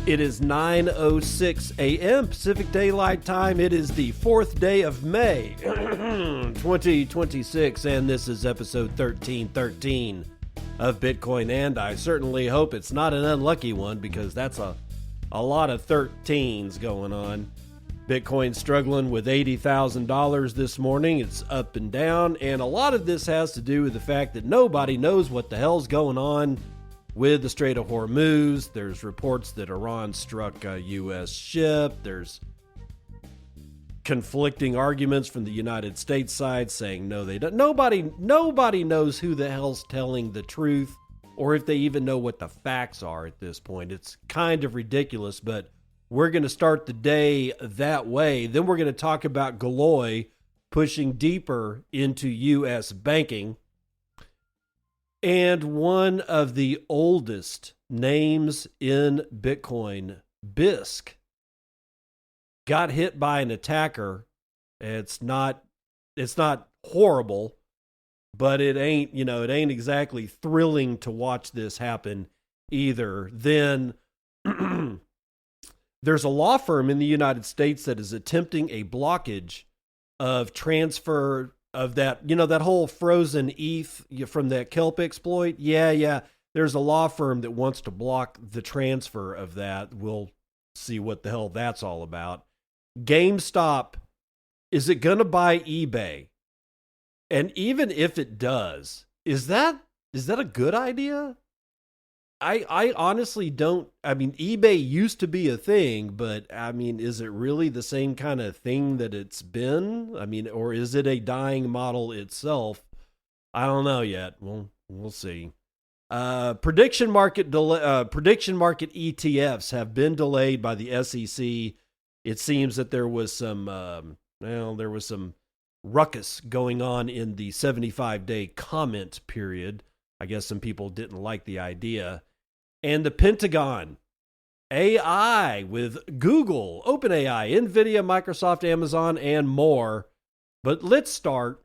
It is 9:06 a.m. Pacific Daylight Time. It is the 4th day of May, 2026, and this is episode 1313 of Bitcoin. And I certainly hope it's not an unlucky one, because that's a lot of 13s going on. Bitcoin struggling with $80,000 this morning. It's up and down, and a lot of this has to do with the fact that nobody knows what the hell's going on with the Strait of Hormuz. There's reports that Iran struck a U.S. ship. There's conflicting arguments from the United States side saying no, they don't. Nobody knows who the hell's telling the truth, or if they even know what the facts are at this point. It's kind of ridiculous, but we're going to start the day that way. Then we're going to talk about Galoy pushing deeper into U.S. banking. And one of the oldest names in Bitcoin, Bisq, got hit by an attacker. It's not horrible, but it ain't exactly thrilling to watch this happen either. Then there's a law firm in the United States that is attempting a blockage of transfer of that, that whole frozen ETH from that Kelp exploit. Yeah. There's a law firm that wants to block the transfer of that. We'll see what the hell that's all about. GameStop, is it going to buy eBay? And even if it does, is that a good idea? I honestly don't. I mean, eBay used to be a thing, but I mean, is it really the same kind of thing that it's been? I mean, or is it a dying model itself? I don't know yet. We'll see. Prediction market ETFs have been delayed by the SEC. It seems that there was some ruckus going on in the 75-day comment period. I guess some people didn't like the idea. And the Pentagon AI with Google, OpenAI, NVIDIA, Microsoft, Amazon, and more. But let's start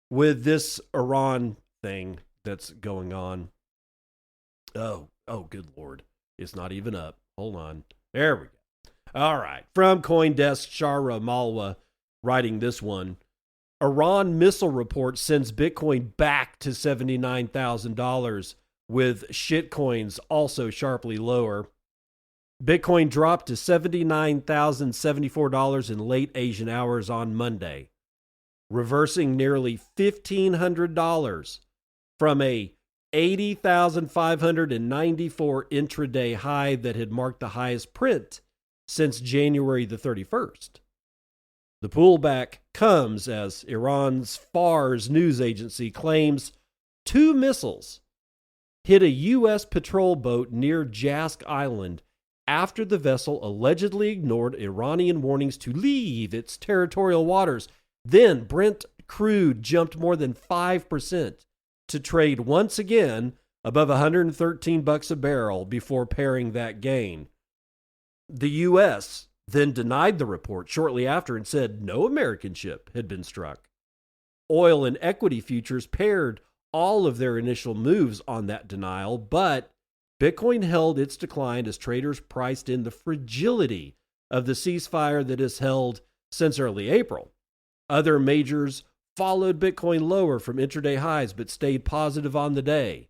with this Iran thing that's going on. Oh, good Lord. It's not even up. Hold on. There we go. All right. From CoinDesk, Shara Malwa writing this one. Iran missile report sends Bitcoin back to $79,000, with shitcoins also sharply lower. Bitcoin dropped to $79,074 in late Asian hours on Monday, reversing nearly $1,500 from a $80,594 intraday high that had marked the highest print since January the 31st. The pullback comes as Iran's Fars news agency claims 2 missiles hit a U.S. patrol boat near Jask Island after the vessel allegedly ignored Iranian warnings to leave its territorial waters. Then Brent crude jumped more than 5% to trade once again above $113 a barrel before paring that gain. The U.S. then denied the report shortly after and said no American ship had been struck. Oil and equity futures paired all of their initial moves on that denial, but Bitcoin held its decline as traders priced in the fragility of the ceasefire that has held since early April. Other majors followed Bitcoin lower from intraday highs but stayed positive on the day.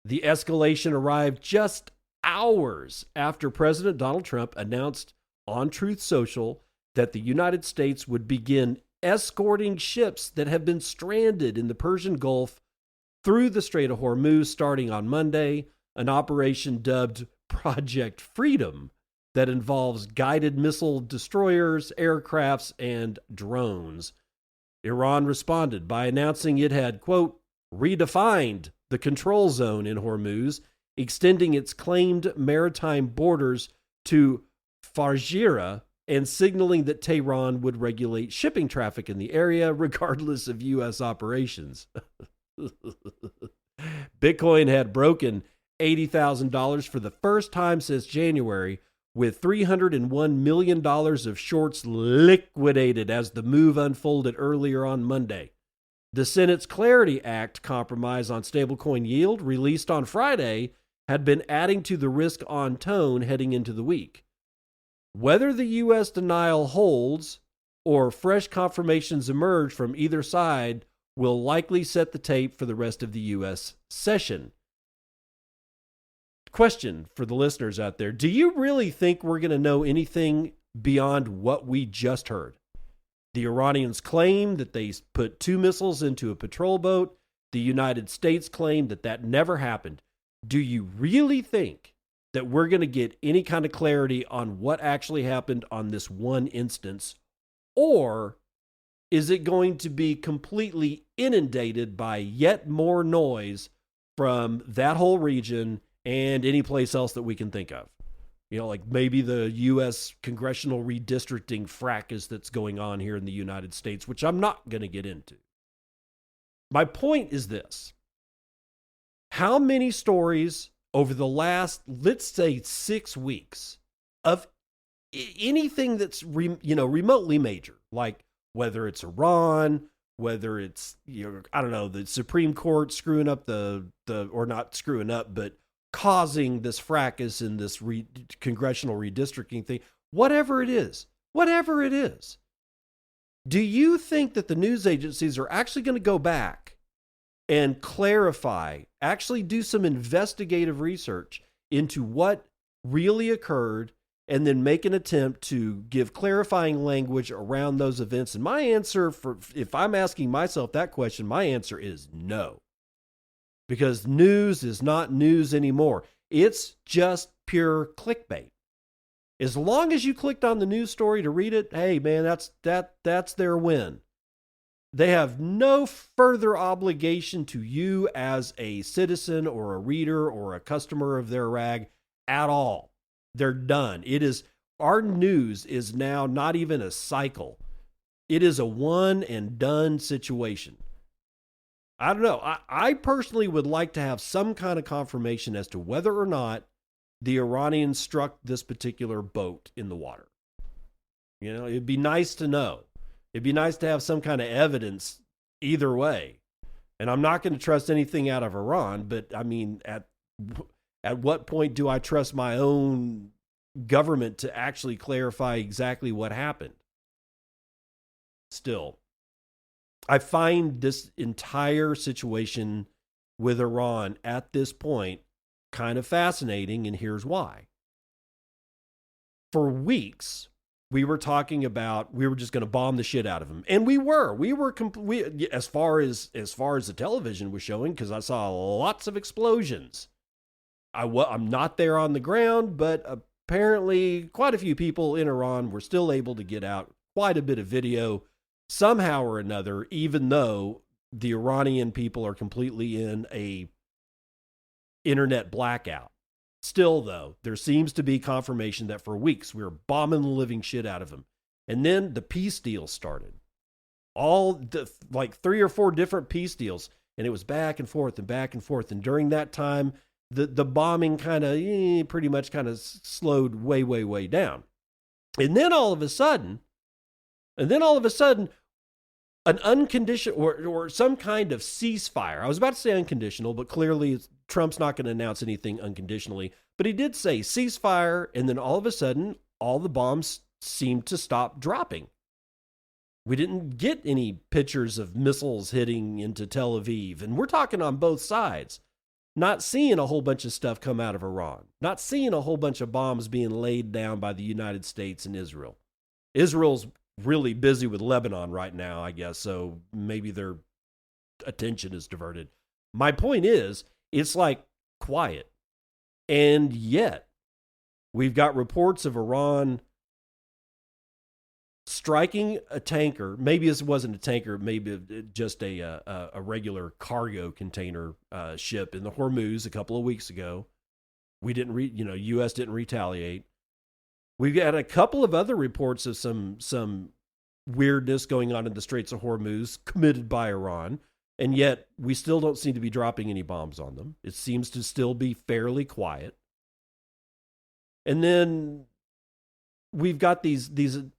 The escalation arrived just hours after President Donald Trump announced on Truth Social that the United States would begin escorting ships that have been stranded in the Persian Gulf through the Strait of Hormuz starting on Monday, an operation dubbed Project Freedom that involves guided missile destroyers, aircrafts, and drones. Iran responded by announcing it had, quote, redefined the control zone in Hormuz, extending its claimed maritime borders to Fajira and signaling that Tehran would regulate shipping traffic in the area regardless of U.S. operations. Bitcoin had broken $80,000 for the first time since January, with $301 million of shorts liquidated as the move unfolded earlier on Monday. The Senate's Clarity Act compromise on stablecoin yield, released on Friday, had been adding to the risk on tone heading into the week. Whether the U.S. denial holds or fresh confirmations emerge from either side will likely set the tape for the rest of the U.S. session. Question for the listeners out there. Do you really think we're going to know anything beyond what we just heard? The Iranians claim that they put 2 missiles into a patrol boat. The United States claimed that that never happened. Do you really think that we're going to get any kind of clarity on what actually happened on this one instance? Or is it going to be completely inundated by yet more noise from that whole region and any place else that we can think of? You know, like maybe the U.S. congressional redistricting fracas that's going on here in the United States, which I'm not going to get into. My point is this. How many stories over the last, let's say, 6 weeks of anything that's remotely major, like whether it's Iran, whether it's, I don't know, the Supreme Court screwing up or not screwing up, but causing this fracas in this congressional redistricting thing, whatever it is, do you think that the news agencies are actually going to go back and clarify, actually do some investigative research into what really occurred and then make an attempt to give clarifying language around those events? And my answer, if I'm asking myself that question, my answer is no. Because news is not news anymore. It's just pure clickbait. As long as you clicked on the news story to read it, hey man, that's their win. They have no further obligation to you as a citizen or a reader or a customer of their rag at all. They're done. Our news is now not even a cycle. It is a one and done situation. I don't know. I personally would like to have some kind of confirmation as to whether or not the Iranians struck this particular boat in the water. It'd be nice to know. It'd be nice to have some kind of evidence either way. And I'm not going to trust anything out of Iran, but I mean, at what point do I trust my own government to actually clarify exactly what happened? Still, I find this entire situation with Iran at this point kind of fascinating, and here's why. For weeks, we were talking about we were just going to bomb the shit out of them, and we were as far as the television was showing, because I saw lots of explosions. I'm not there on the ground, but apparently quite a few people in Iran were still able to get out quite a bit of video somehow or another, even though the Iranian people are completely in a internet blackout. Still, though, there seems to be confirmation that for weeks we were bombing the living shit out of them. And then the peace deals started. Like 3 or 4 different peace deals. And it was back and forth and back and forth. And during that time, the bombing kind of pretty much kind of slowed way, way, way down. And then all of a sudden, an unconditional or some kind of ceasefire. I was about to say unconditional, but clearly Trump's not going to announce anything unconditionally. But he did say ceasefire, and then all of a sudden, all the bombs seemed to stop dropping. We didn't get any pictures of missiles hitting into Tel Aviv, and we're talking on both sides. Not seeing a whole bunch of stuff come out of Iran. Not seeing a whole bunch of bombs being laid down by the United States and Israel. Israel's really busy with Lebanon right now, I guess, so maybe their attention is diverted. My point is, it's like quiet. And yet, we've got reports of Iran striking a tanker. Maybe this wasn't a tanker, maybe just a regular cargo container ship in the Hormuz a couple of weeks ago. We didn't U.S. didn't retaliate. We've got a couple of other reports of some weirdness going on in the Straits of Hormuz committed by Iran, and yet we still don't seem to be dropping any bombs on them. It seems to still be fairly quiet. And then we've got these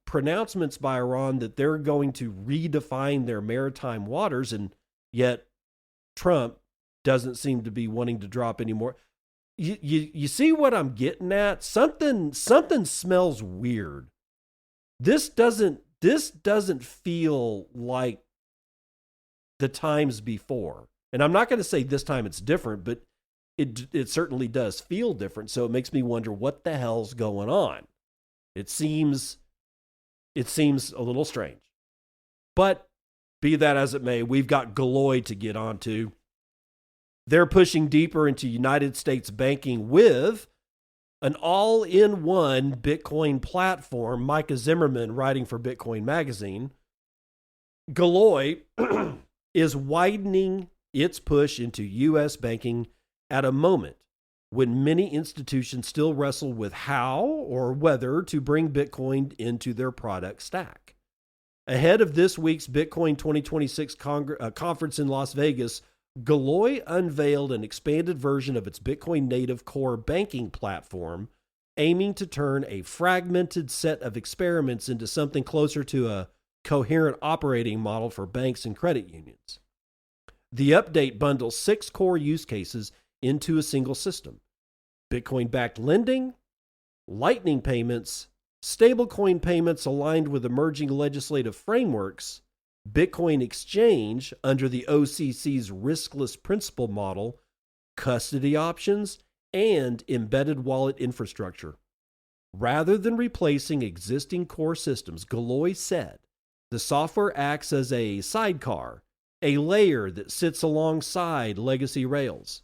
pronouncements by Iran that they're going to redefine their maritime waters, and yet Trump doesn't seem to be wanting to drop any more. you see what I'm getting at? Something smells weird. This doesn't feel like the times before. And I'm not going to say this time it's different, but it certainly does feel different. So it makes me wonder what the hell's going on. It seems a little strange. But be that as it may, we've got Galoy to get onto. They're pushing deeper into United States banking with an all-in-one Bitcoin platform. Micah Zimmerman, writing for Bitcoin Magazine. Galoy is widening its push into U.S. banking at a moment when many institutions still wrestle with how or whether to bring Bitcoin into their product stack. Ahead of this week's Bitcoin 2026 conference in Las Vegas, Galoy unveiled an expanded version of its Bitcoin native core banking platform, aiming to turn a fragmented set of experiments into something closer to a coherent operating model for banks and credit unions. The update bundles 6 core use cases into a single system: Bitcoin-backed lending, Lightning payments, stablecoin payments aligned with emerging legislative frameworks, Bitcoin exchange under the OCC's riskless principal model, custody options, and embedded wallet infrastructure. Rather than replacing existing core systems, Galoy said, the software acts as a sidecar, a layer that sits alongside legacy rails.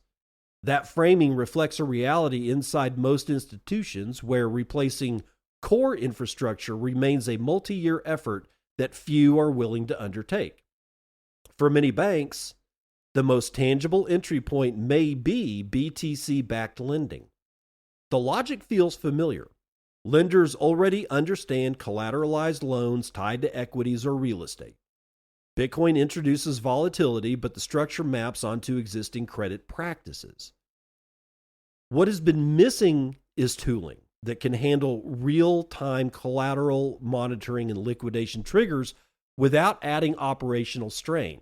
That framing reflects a reality inside most institutions where replacing core infrastructure remains a multi-year effort that few are willing to undertake. For many banks, the most tangible entry point may be BTC-backed lending. The logic feels familiar. Lenders already understand collateralized loans tied to equities or real estate. Bitcoin introduces volatility, but the structure maps onto existing credit practices. What has been missing is tooling that can handle real-time collateral monitoring and liquidation triggers without adding operational strain.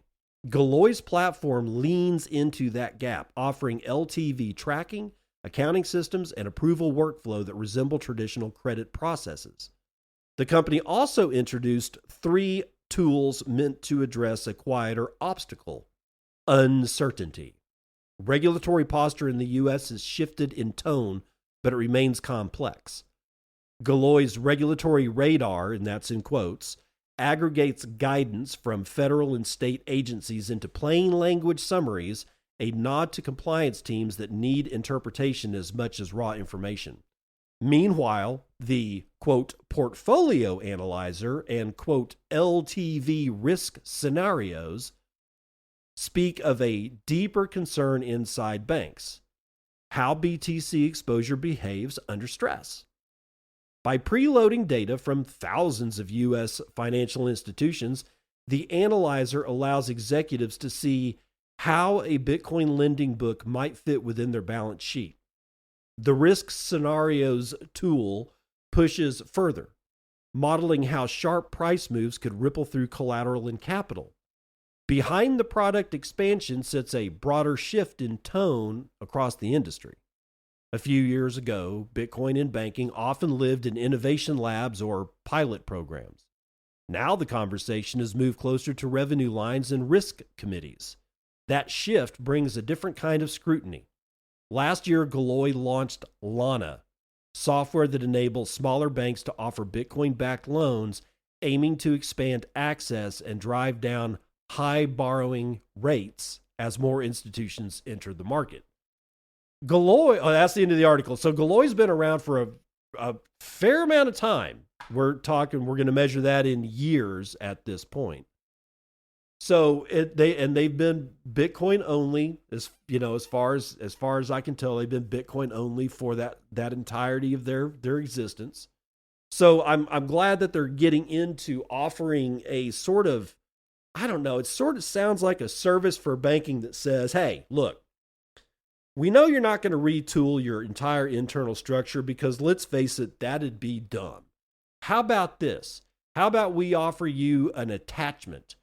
Galoy's platform leans into that gap, offering LTV tracking, accounting systems, and approval workflow that resemble traditional credit processes. The company also introduced 3 tools meant to address a quieter obstacle: uncertainty. Regulatory posture in the U.S. has shifted in tone, but it remains complex. Galoy's regulatory radar, and that's in quotes, aggregates guidance from federal and state agencies into plain language summaries, a nod to compliance teams that need interpretation as much as raw information. Meanwhile, the, quote, portfolio analyzer and, quote, LTV risk scenarios speak of a deeper concern inside banks: how BTC exposure behaves under stress. By preloading data from thousands of U.S. financial institutions, the analyzer allows executives to see how a Bitcoin lending book might fit within their balance sheet. The risk scenarios tool pushes further, modeling how sharp price moves could ripple through collateral and capital. Behind the product expansion sits a broader shift in tone across the industry. A few years ago, Bitcoin and banking often lived in innovation labs or pilot programs. Now the conversation has moved closer to revenue lines and risk committees. That shift brings a different kind of scrutiny. Last year, Galoy launched Lana, software that enables smaller banks to offer Bitcoin-backed loans, aiming to expand access and drive down high borrowing rates as more institutions enter the market. Galoy, that's the end of the article. So Galoy's been around for a fair amount of time. We're going to measure that in years at this point. So they've been Bitcoin only, as far as I can tell, they've been Bitcoin only for that entirety of their existence. So I'm glad that they're getting into offering a sort of, I don't know, it sort of sounds like a service for banking that says, hey, look, we know you're not going to retool your entire internal structure because, let's face it, that'd be dumb. How about this? How about we offer you an attachment,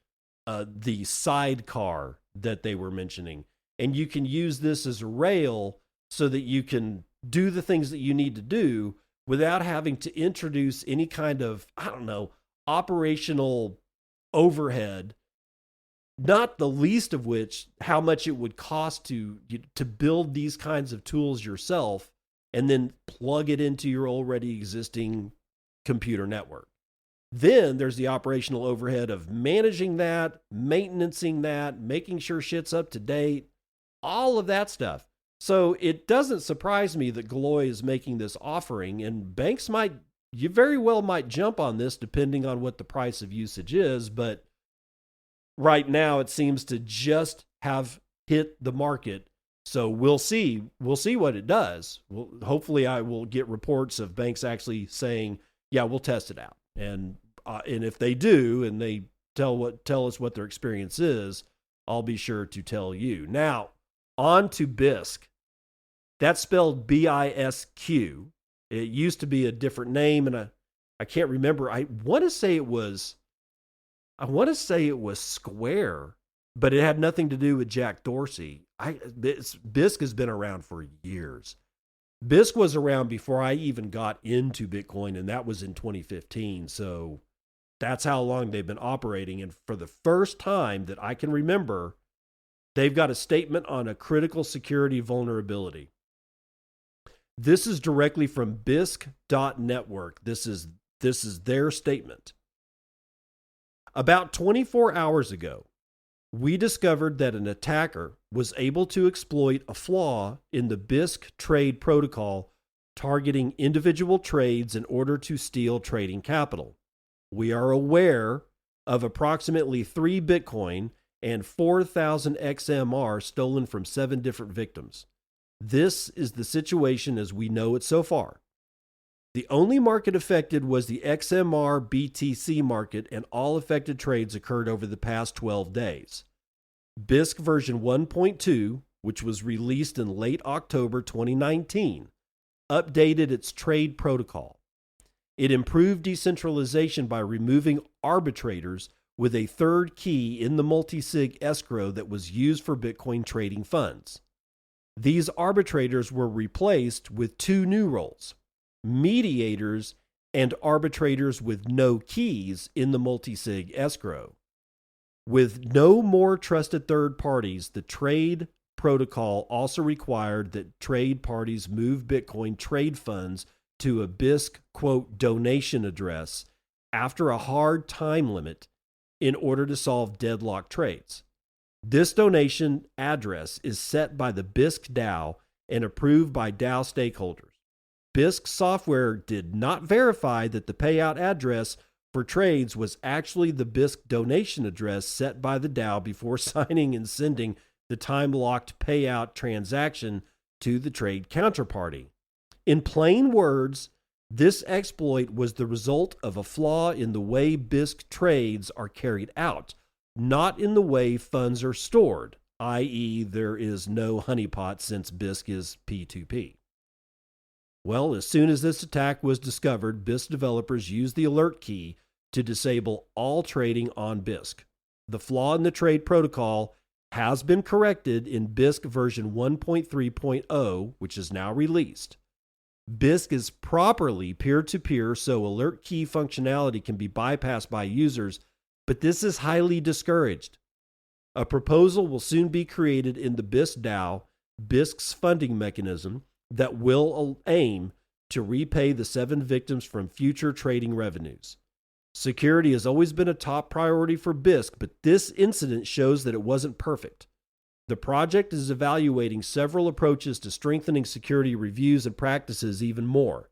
the sidecar that they were mentioning, and you can use this as a rail so that you can do the things that you need to do without having to introduce any kind of, I don't know, operational overhead, not the least of which how much it would cost to build these kinds of tools yourself and then plug it into your already existing computer network. Then there's the operational overhead of managing that, maintaining that, making sure shit's up to date, all of that stuff. So it doesn't surprise me that Galoy is making this offering, and banks you very well might jump on this depending on what the price of usage is, but right now it seems to just have hit the market. So we'll see what it does. Hopefully I will get reports of banks actually saying, yeah, we'll test it out. And if they do, and they tell us what their experience is, I'll be sure to tell you. Now, on to Bisq. That's spelled BISQ. It used to be a different name, and I can't remember. I want to say it was Square, but it had nothing to do with Jack Dorsey. Bisq has been around for years. Bisq was around before I even got into Bitcoin, and that was in 2015. So that's how long they've been operating. And for the first time that I can remember, they've got a statement on a critical security vulnerability. This is directly from Bisq.network. This is their statement. About 24 hours ago, we discovered that an attacker was able to exploit a flaw in the Bisq trade protocol targeting individual trades in order to steal trading capital. We are aware of approximately 3 Bitcoin and 4,000 XMR stolen from 7 different victims. This is the situation as we know it so far. The only market affected was the XMR BTC market, and all affected trades occurred over the past 12 days. Bisq version 1.2, which was released in late October 2019, updated its trade protocol. It improved decentralization by removing arbitrators with a third key in the multi-sig escrow that was used for Bitcoin trading funds. These arbitrators were replaced with 2 new roles: mediators and arbitrators with no keys in the multi-sig escrow. With no more trusted third parties, the trade protocol also required that trade parties move Bitcoin trade funds to a Bisq, quote, donation address after a hard time limit in order to solve deadlock trades. This donation address is set by the Bisq DAO and approved by DAO stakeholders. Bisq software did not verify that the payout address for trades was actually the Bisq donation address set by the DAO before signing and sending the time-locked payout transaction to the trade counterparty. In plain words, this exploit was the result of a flaw in the way Bisq trades are carried out, not in the way funds are stored, i.e. there is no honeypot since Bisq is P2P. Well, as soon as this attack was discovered, Bisq developers used the alert key to disable all trading on Bisq. The flaw in the trade protocol has been corrected in Bisq version 1.3.0, which is now released. Bisq is properly peer-to-peer, so alert key functionality can be bypassed by users, but this is highly discouraged. A proposal will soon be created in the Bisq DAO, Bisq's funding mechanism, that will aim to repay the 7 victims from future trading revenues. Security has always been a top priority for Bisq, but this incident shows that it wasn't perfect. The project is evaluating several approaches to strengthening security reviews and practices even more,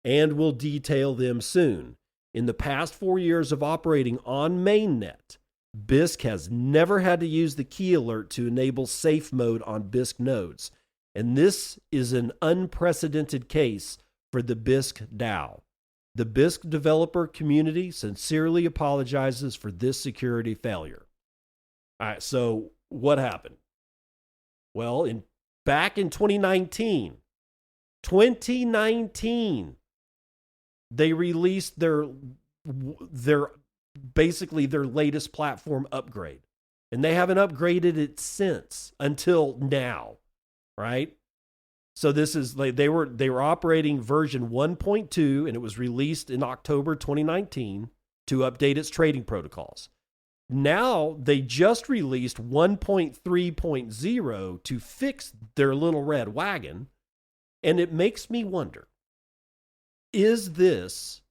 and will detail them soon. In the past 4 years of operating on mainnet, Bisq has never had to use the key alert to enable safe mode on Bisq nodes, and this is an unprecedented case for the Bisq DAO. The Bisq developer community sincerely apologizes for this security failure. All right, so what happened? Well, back in 2019, they released their basically their latest platform upgrade, and they haven't upgraded it since until now, right? So this is like they were operating version 1.2, and it was released in October 2019 to update its trading protocols. Now they just released 1.3.0 to fix their little red wagon, and it makes me wonder, is this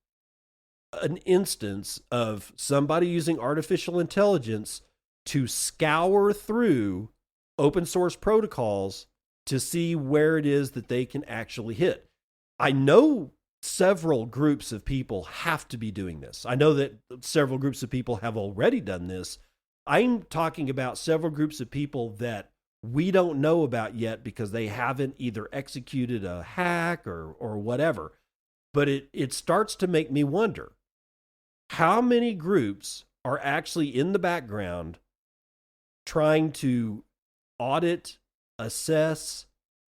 an instance of somebody using artificial intelligence to scour through open source protocols to see where it is that they can actually hit? I know several groups of people have to be doing this. I know that several groups of people have already done this. I'm talking about several groups of people that we don't know about yet because they haven't either executed a hack or whatever. But it starts to make me wonder, how many groups are actually in the background trying to audit, assess,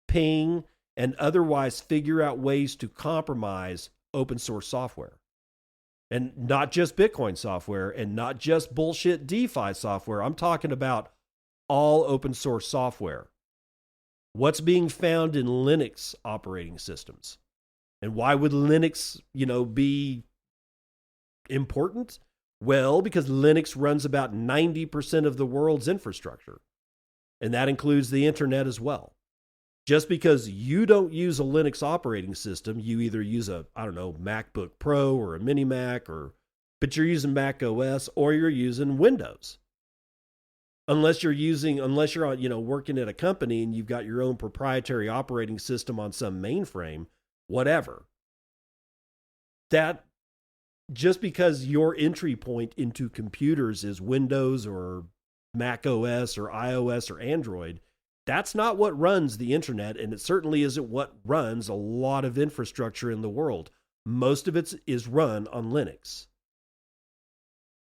ping, and otherwise figure out ways to compromise open source software? And not just Bitcoin software and not just bullshit DeFi software. I'm talking about all open source software. What's being found in Linux operating systems? And why would Linux, be important? Well, because Linux runs about 90% of the world's infrastructure. And that includes the internet as well. Just because you don't use a Linux operating system, you either use a, MacBook Pro or a mini Mac, but you're using Mac OS or you're using Windows. Unless you're on, working at a company and you've got your own proprietary operating system on some mainframe, whatever. That, just because your entry point into computers is Windows or Mac OS or iOS or Android, that's not what runs the internet, and it certainly isn't what runs a lot of infrastructure in the world. Most of it is run on Linux.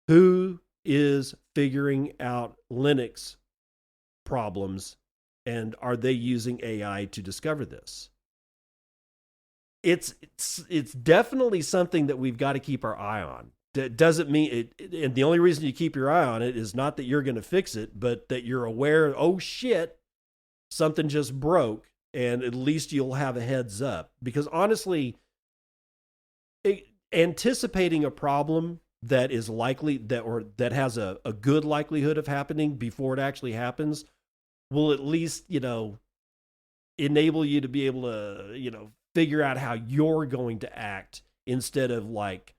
Who is figuring out Linux problems, and are they using AI to discover this? It's definitely something that we've got to keep our eye on. That doesn't mean it, and the only reason you keep your eye on it is not that you're going to fix it, but that you're aware, oh shit, something just broke, and at least you'll have a heads up. Because honestly, anticipating a problem that is likely that has a good likelihood of happening before it actually happens will at least, enable you to be able to, figure out how you're going to act instead of like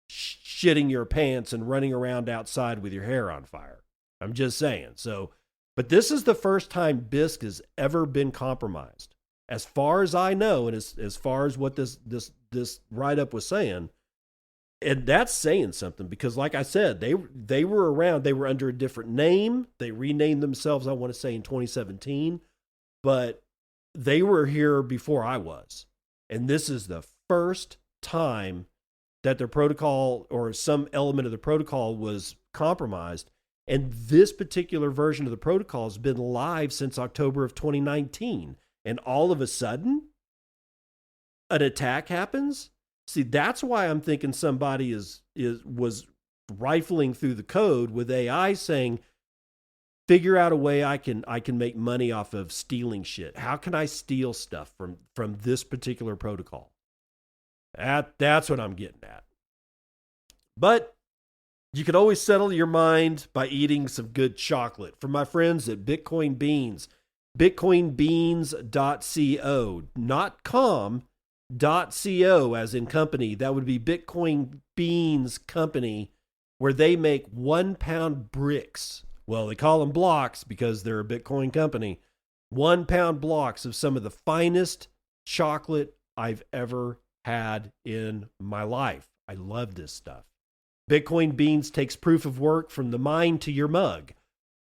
shitting your pants and running around outside with your hair on fire. I'm just saying. So, but this is the first time Bisq has ever been compromised. As far as I know, and as far as what this write-up was saying, and that's saying something, because like I said, they were around, they were under a different name. They renamed themselves, I want to say, in 2017, but they were here before I was. And this is the first time that their protocol or some element of the protocol was compromised. And this particular version of the protocol has been live since October of 2019. And all of a sudden, an attack happens. See, that's why I'm thinking somebody was rifling through the code with AI saying, figure out a way I can make money off of stealing shit. How can I steal stuff from this particular protocol? That's what I'm getting at. But you can always settle your mind by eating some good chocolate from my friends at Bitcoin Beans. BitcoinBeans.co, not com.co as in company. That would be Bitcoin Beans Company, where they make 1 pound bricks. Well, they call them blocks because they're a Bitcoin company. 1 pound blocks of some of the finest chocolate I've ever had in my life. I love this stuff. Bitcoin Beans takes proof of work from the mine to your mug.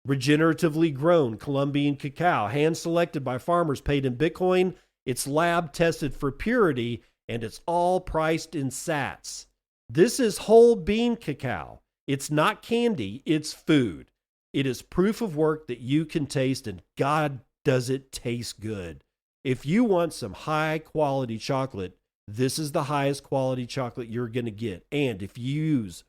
Regeneratively grown Colombian cacao, hand-selected by farmers paid in Bitcoin. It's lab-tested for purity, and it's all priced in sats. This is whole bean cacao. It's not candy, it's food. It is proof of work that you can taste, and God, does it taste good. If you want some high-quality chocolate, this is the highest quality chocolate you're going to get. And if you use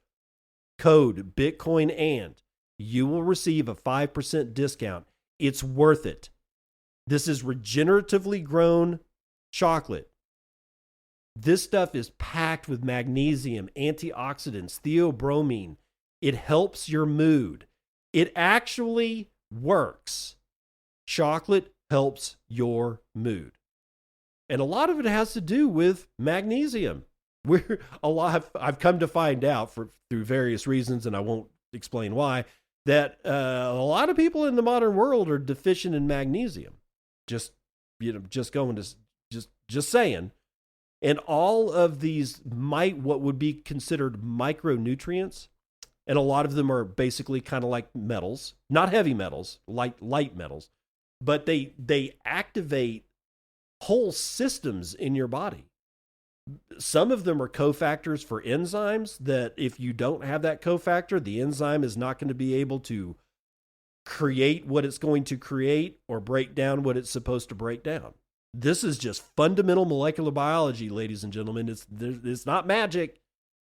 code BitcoinAnd, you will receive a 5% discount. It's worth it. This is regeneratively grown chocolate. This stuff is packed with magnesium, antioxidants, theobromine. It helps your mood. It actually works. Chocolate helps your mood. And a lot of it has to do with magnesium. I've come to find out through various reasons, and I won't explain why, that a lot of people in the modern world are deficient in magnesium. Just saying. And all of these what would be considered micronutrients, and a lot of them are basically kind of like metals, not heavy metals, light metals, but they activate whole systems in your body. Some of them are cofactors for enzymes that if you don't have that cofactor, the enzyme is not going to be able to create what it's going to create or break down what it's supposed to break down. This is just fundamental molecular biology, ladies and gentlemen. It's not magic.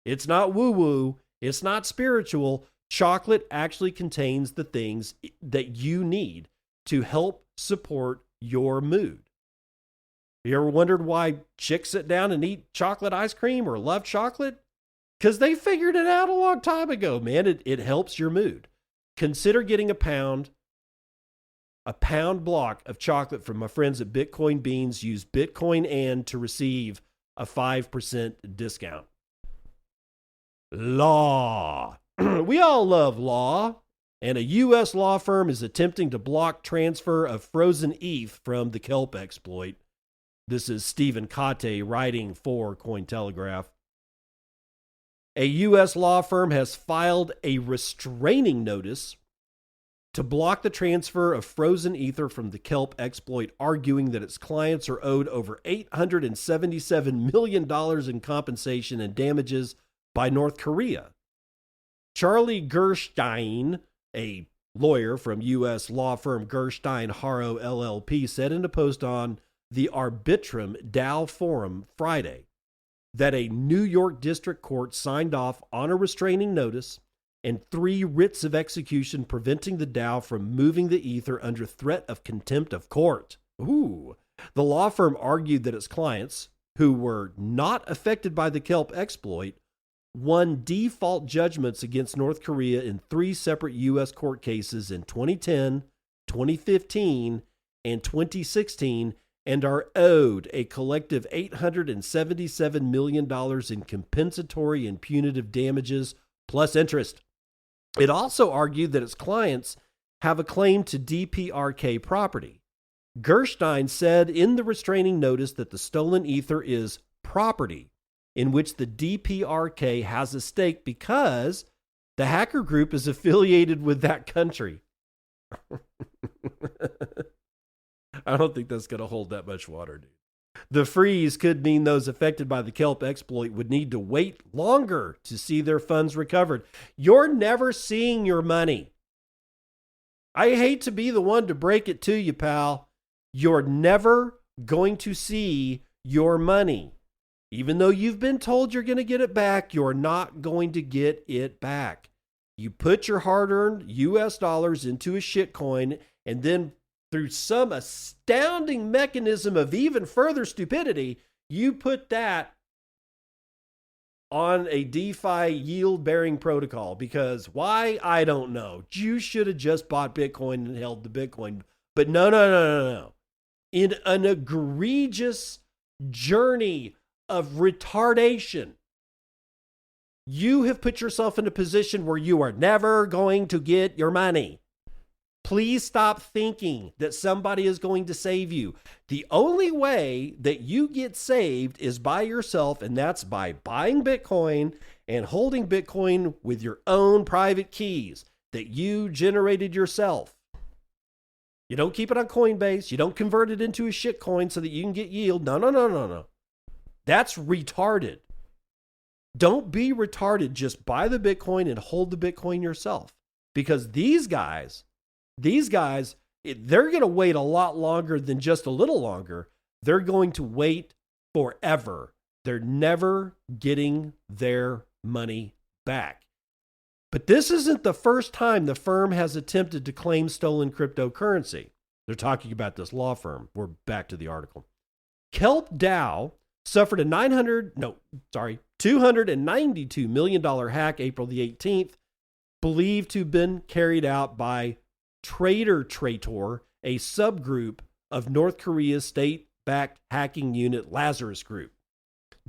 It's not woo-woo. It's not spiritual. Chocolate actually contains the things that you need to help support your mood. You ever wondered why chicks sit down and eat chocolate ice cream or love chocolate? Because they figured it out a long time ago, man. It helps your mood. Consider getting a pound block of chocolate from my friends at Bitcoin Beans. Use Bitcoin and to receive a 5% discount. Law. We all love law. And a U.S. law firm is attempting to block transfer of frozen ETH from the Kelp exploit. This is Stephen Kate writing for Cointelegraph. A U.S. law firm has filed a restraining notice to block the transfer of frozen ether from the Kelp exploit, arguing that its clients are owed over $877 million in compensation and damages by North Korea. Charlie Gerstein, a lawyer from U.S. law firm Gerstein Haro LLP, said in a post on the Arbitrum Dow Forum Friday that a New York district court signed off on a restraining notice and 3 writs of execution preventing the Dow from moving the ether under threat of contempt of court. Ooh. The law firm argued that its clients, who were not affected by the Kelp exploit, won default judgments against North Korea in 3 separate U.S. court cases in 2010, 2015, and 2016, and are owed a collective $877 million in compensatory and punitive damages plus interest. It also argued that its clients have a claim to DPRK property. Gerstein said in the restraining notice that the stolen ether is property in which the DPRK has a stake because the hacker group is affiliated with that country. I don't think that's going to hold that much water, dude. The freeze could mean those affected by the Kelp exploit would need to wait longer to see their funds recovered. You're never seeing your money. I hate to be the one to break it to you, pal. You're never going to see your money. Even though you've been told you're going to get it back, you're not going to get it back. You put your hard-earned US dollars into a shitcoin, and then through some astounding mechanism of even further stupidity, you put that on a DeFi yield-bearing protocol. Because why? I don't know. You should have just bought Bitcoin and held the Bitcoin. But no. In an egregious journey of retardation, you have put yourself in a position where you are never going to get your money. Please stop thinking that somebody is going to save you. The only way that you get saved is by yourself, and that's by buying Bitcoin and holding Bitcoin with your own private keys that you generated yourself. You don't keep it on Coinbase. You don't convert it into a shitcoin so that you can get yield. No. That's retarded. Don't be retarded. Just buy the Bitcoin and hold the Bitcoin yourself. Because these guys, they're going to wait a lot longer than just a little longer. They're going to wait forever. They're never getting their money back. But this isn't the first time the firm has attempted to claim stolen cryptocurrency. They're talking about this law firm. We're back to the article. Kelp Dow suffered a $292 million hack April the 18th, believed to have been carried out by Traitor, a subgroup of North Korea's state-backed hacking unit Lazarus Group.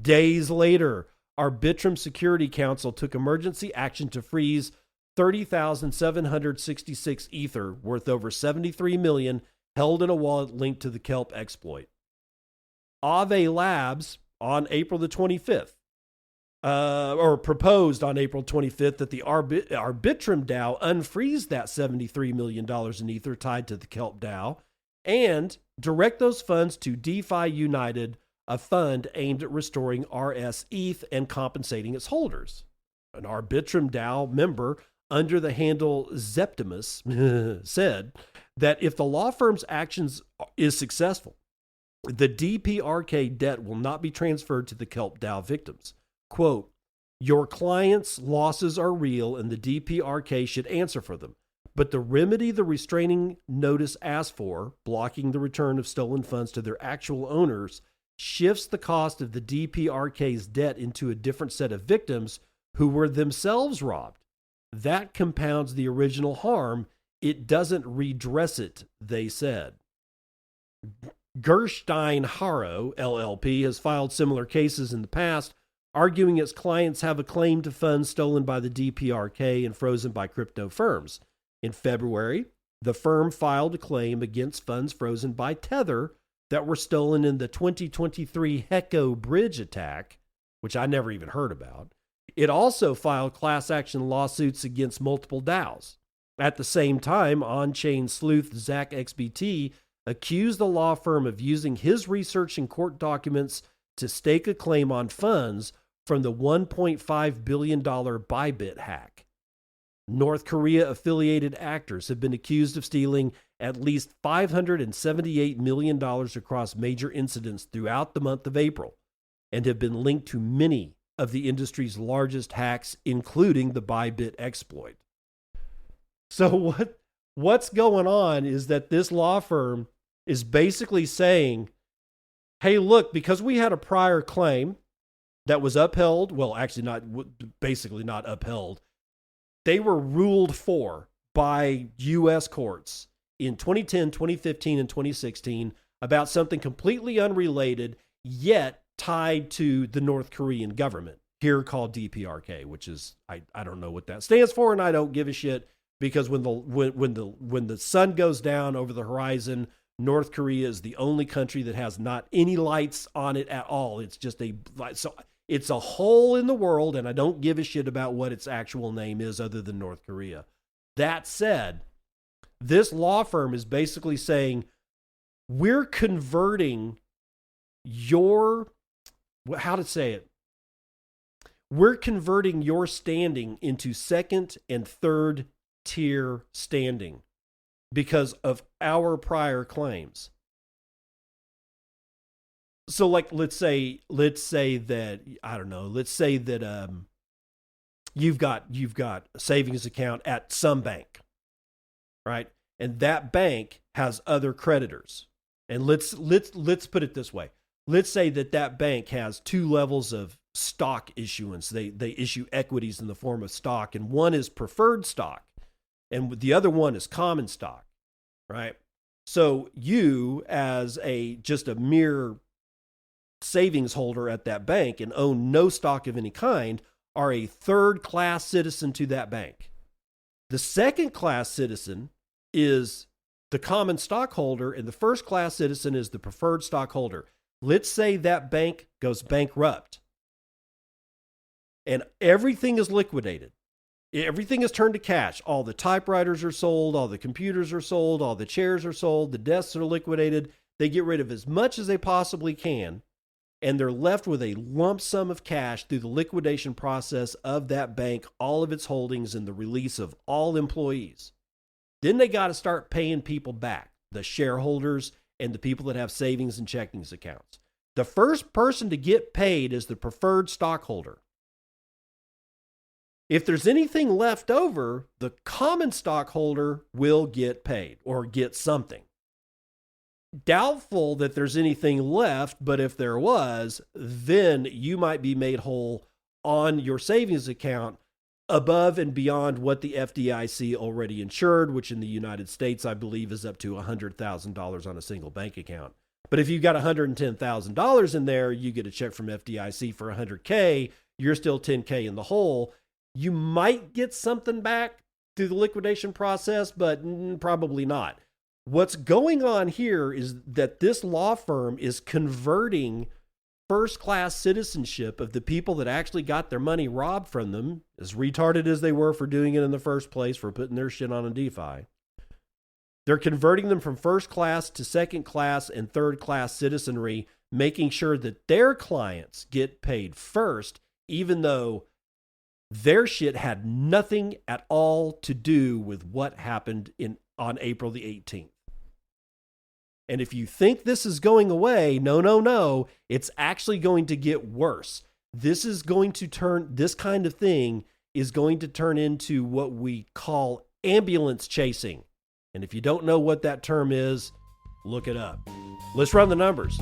Days later, Arbitrum Security Council took emergency action to freeze 30,766 Ether, worth over $73 million, held in a wallet linked to the Kelp exploit. Aave Labs on April the 25th, proposed on April 25th that the Arbitrum DAO unfreeze that $73 million in Ether tied to the Kelp DAO and direct those funds to DeFi United, a fund aimed at restoring RS ETH and compensating its holders. An Arbitrum DAO member under the handle Zeptimus said that if the law firm's actions is successful, the DPRK debt will not be transferred to the Kelp DAO victims. Quote, your clients' losses are real and the DPRK should answer for them. But the remedy the restraining notice asks for, blocking the return of stolen funds to their actual owners, shifts the cost of the DPRK's debt into a different set of victims who were themselves robbed. That compounds the original harm. It doesn't redress it, they said. Gerstein Harrow, LLP, has filed similar cases in the past, arguing its clients have a claim to funds stolen by the DPRK and frozen by crypto firms. In February, the firm filed a claim against funds frozen by Tether that were stolen in the 2023 Hecko Bridge attack, which I never even heard about. It also filed class action lawsuits against multiple DAOs. At the same time, on-chain sleuth Zach XBT accused the law firm of using his research and court documents to stake a claim on funds from the $1.5 billion Bybit hack. North Korea-affiliated actors have been accused of stealing at least $578 million across major incidents throughout the month of April and have been linked to many of the industry's largest hacks, including the Bybit exploit. So what's going on is that this law firm is basically saying, hey, look, because we had a prior claim that was upheld, well, actually basically not upheld, they were ruled for by U.S. courts in 2010, 2015, and 2016 about something completely unrelated, yet tied to the North Korean government, here called DPRK, which is, I don't know what that stands for, and I don't give a shit, because when the sun goes down over the horizon, North Korea is the only country that has not any lights on it at all. It's just it's a hole in the world, and I don't give a shit about what its actual name is other than North Korea. That said, this law firm is basically saying, we're converting your, how to say it? We're converting your standing into second and third tier standing because of our prior claims. So, like, let's say that, I don't know, let's say that you've got a savings account at some bank, right? And that bank has other creditors. And let's put it this way. Let's say that bank has two levels of stock issuance. They issue equities in the form of stock, and one is preferred stock, and the other one is common stock, right? So you, as just a mere savings holder at that bank and own no stock of any kind, are a third class citizen to that bank. The second class citizen is the common stockholder, and the first class citizen is the preferred stockholder. Let's say that bank goes bankrupt and everything is liquidated. Everything is turned to cash. All the typewriters are sold, all the computers are sold, all the chairs are sold, the desks are liquidated. They get rid of as much as they possibly can, and they're left with a lump sum of cash through the liquidation process of that bank, all of its holdings, and the release of all employees. Then they got to start paying people back, the shareholders and the people that have savings and checkings accounts. The first person to get paid is the preferred stockholder. If there's anything left over, the common stockholder will get paid or get something. Doubtful that there's anything left, but if there was, then you might be made whole on your savings account above and beyond what the FDIC already insured, which in the United States, I believe, is up to $100,000 on a single bank account. But if you've got $110,000 in there, you get a check from FDIC for $100K, you're still $10K in the hole. You might get something back through the liquidation process, but probably not. What's going on here is that this law firm is converting first-class citizenship of the people that actually got their money robbed from them, as retarded as they were for doing it in the first place, for putting their shit on a DeFi. They're converting them from first class to second class and third class citizenry, making sure that their clients get paid first, even though their shit had nothing at all to do with what happened on April the 18th. And if you think this is going away, no. It's actually going to get worse. This kind of thing is going to turn into what we call ambulance chasing. And if you don't know what that term is, look it up. Let's run the numbers.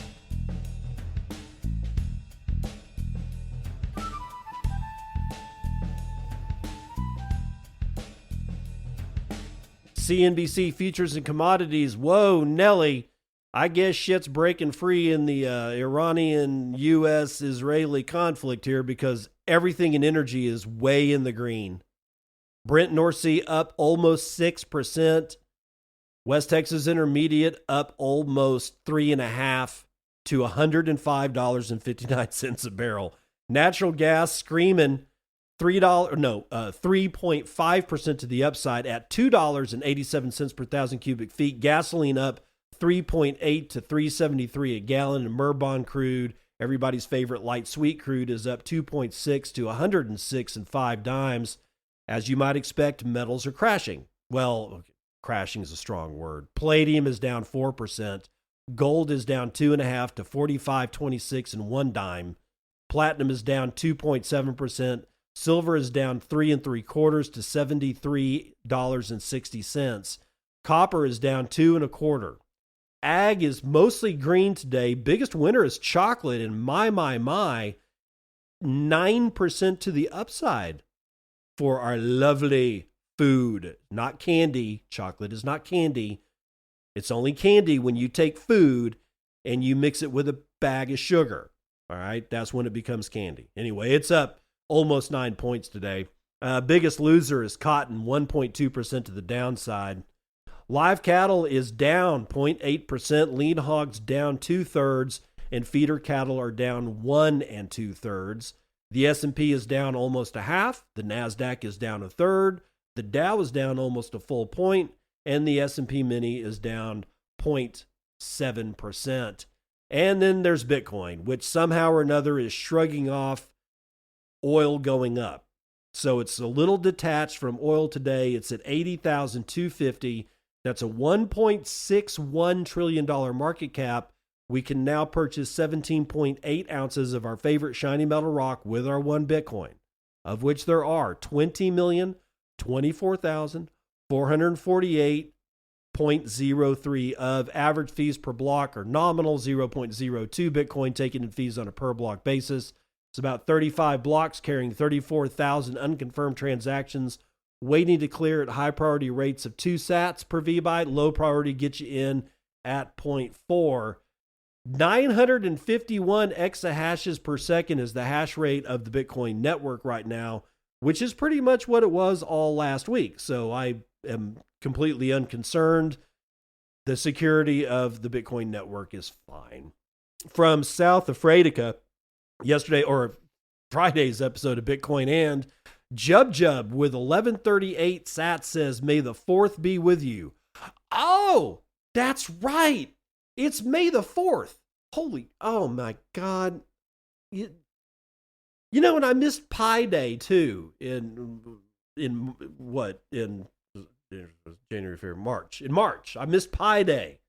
CNBC futures and commodities. Whoa, Nelly. I guess shit's breaking free in the Iranian-U.S.-Israeli conflict here, because everything in energy is way in the green. Brent North Sea up almost 6%. West Texas Intermediate up almost 3.5% to $105.59 a barrel. Natural gas screaming 3.5% to the upside at $2.87 per thousand cubic feet. Gasoline up 3.8 to $3.73 a gallon. And Murban crude, everybody's favorite light sweet crude, is up 2.6 to 106.05 dimes. As you might expect, metals are crashing. Well, crashing is a strong word. Palladium is down 4%. Gold is down 2.5 to 45.26 and 1 dime. Platinum is down 2.7%. Silver is down 3 3/4 to $73.60. Copper is down 2 1/4. Ag is mostly green today. Biggest winner is chocolate, and my, 9% to the upside for our lovely food. Not candy. Chocolate is not candy. It's only candy when you take food and you mix it with a bag of sugar. All right, that's when it becomes candy. Anyway, it's up almost 9 points today. Biggest loser is cotton, 1.2% to the downside. Live cattle is down 0.8%. Lean hogs down 2/3, and feeder cattle are down 1 2/3. The S&P is down almost 1/2. The NASDAQ is down 1/3. The Dow is down almost a full point, and the S&P Mini is down 0.7%. And then there's Bitcoin, which somehow or another is shrugging off oil going up. So it's a little detached from oil today. It's at $80,250. That's a $1.61 trillion market cap. We can now purchase 17.8 ounces of our favorite shiny metal rock with our one Bitcoin, of which there are 20,024,448.03 of. Average fees per block are nominal, 0.02 Bitcoin taken in fees on a per block basis. It's about 35 blocks carrying 34,000 unconfirmed transactions waiting to clear at high priority rates of 2 sats per VByte. Low priority gets you in at 0.4. 951 exahashes per second is the hash rate of the Bitcoin network right now, which is pretty much what it was all last week. So I am completely unconcerned. The security of the Bitcoin network is fine. From South Africa, yesterday or Friday's episode of Bitcoin and Jub with 1138 sats says, "May the 4th be with you." Oh, that's right. It's May the 4th. Oh my God. You know, and I missed Pi Day too in January, February, March. In March, I missed Pi Day.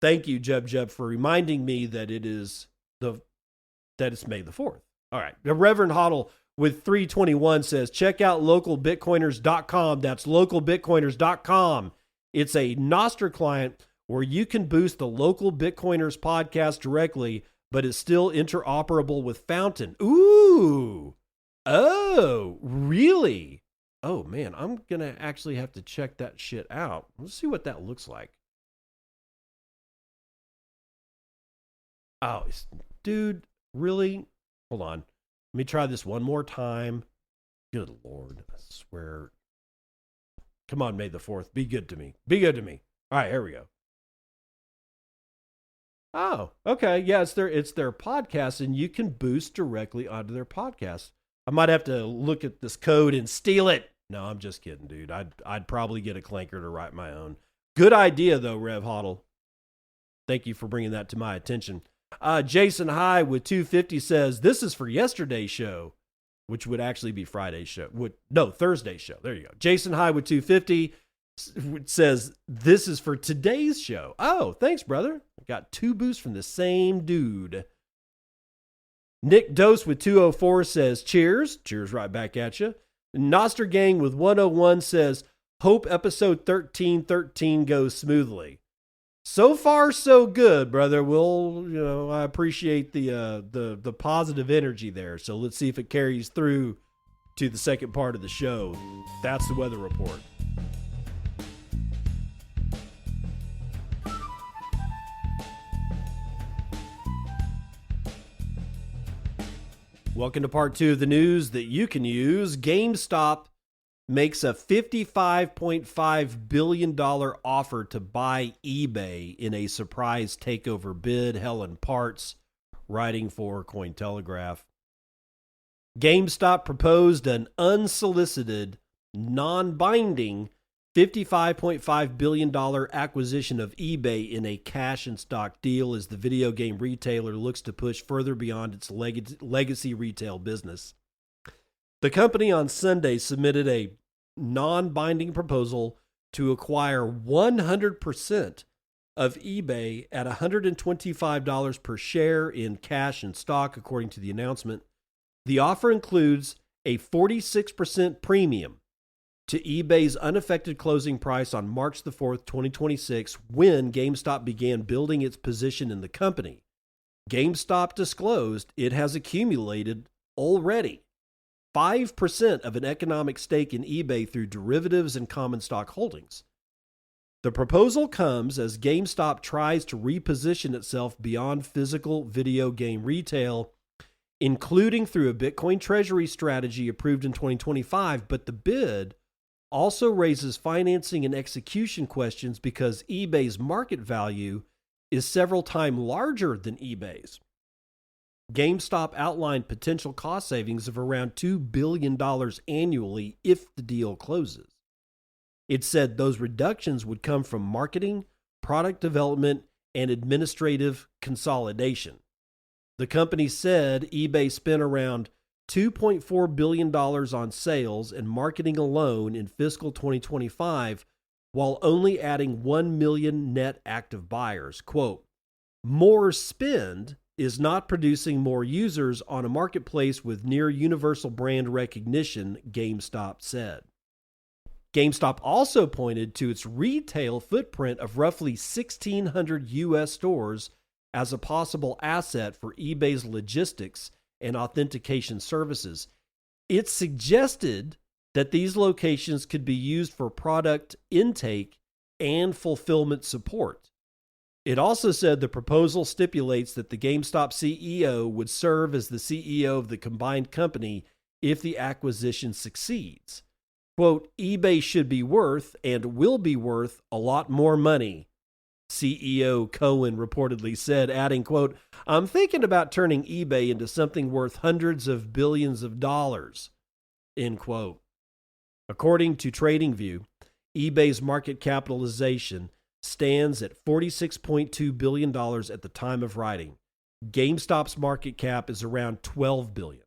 Thank you, Jub, for reminding me that it's May the 4th. All right. The Reverend Hoddle with 321 says, check out localbitcoiners.com. That's localbitcoiners.com. It's a Nostr client where you can boost the local Bitcoiners podcast directly, but it's still interoperable with Fountain. Ooh. Oh, really? Oh, man, I'm going to actually have to check that shit out. Let's see what that looks like. Oh, dude, really? Hold on. Let me try this one more time. Good Lord, I swear. Come on, May the 4th. Be good to me. Be good to me. All right, here we go. Oh, okay. Yeah, it's their podcast, and you can boost directly onto their podcast. I might have to look at this code and steal it. No, I'm just kidding, dude. I'd probably get a clanker to write my own. Good idea, though, Rev Hoddle. Thank you for bringing that to my attention. Jason High with 250 says, this is for yesterday's show, which would actually be Friday's show. Thursday's show. There you go. Jason High with 250 says, this is for today's show. Oh, thanks, brother. Got 2 boosts from the same dude. Nick Dose with 204 says, cheers. Cheers right back at you. Noster Gang with 101 says, hope episode 1313 goes smoothly. So far, so good, brother. I appreciate the positive energy there. So let's see if it carries through to the second part of the show. That's the weather report. Welcome to part 2 of the news that you can use. GameStop makes a $55.5 billion offer to buy eBay in a surprise takeover bid. Helen Parts, writing for Cointelegraph. GameStop proposed an unsolicited, non-binding $55.5 billion acquisition of eBay in a cash and stock deal as the video game retailer looks to push further beyond its legacy retail business. The company on Sunday submitted a non-binding proposal to acquire 100% of eBay at $125 per share in cash and stock, according to the announcement. The offer includes a 46% premium to eBay's unaffected closing price on March the 4th, 2026, when GameStop began building its position in the company. GameStop disclosed it has accumulated already 5% of an economic stake in eBay through derivatives and common stock holdings. The proposal comes as GameStop tries to reposition itself beyond physical video game retail, including through a Bitcoin treasury strategy approved in 2025, but the bid also raises financing and execution questions because eBay's market value is several times larger than eBay's. GameStop outlined potential cost savings of around $2 billion annually if the deal closes. It said those reductions would come from marketing, product development, and administrative consolidation. The company said eBay spent around $2.4 billion on sales and marketing alone in fiscal 2025, while only adding 1 million net active buyers. Quote, more spend is not producing more users on a marketplace with near universal brand recognition, GameStop said. GameStop also pointed to its retail footprint of roughly 1,600 U.S. stores as a possible asset for eBay's logistics and authentication services. It suggested that these locations could be used for product intake and fulfillment support. It also said the proposal stipulates that the GameStop CEO would serve as the CEO of the combined company if the acquisition succeeds. Quote, eBay should be worth and will be worth a lot more money, CEO Cohen reportedly said, adding, quote, I'm thinking about turning eBay into something worth hundreds of billions of dollars, end quote. According to TradingView, eBay's market capitalization stands at $46.2 billion at the time of writing. GameStop's market cap is around $12 billion.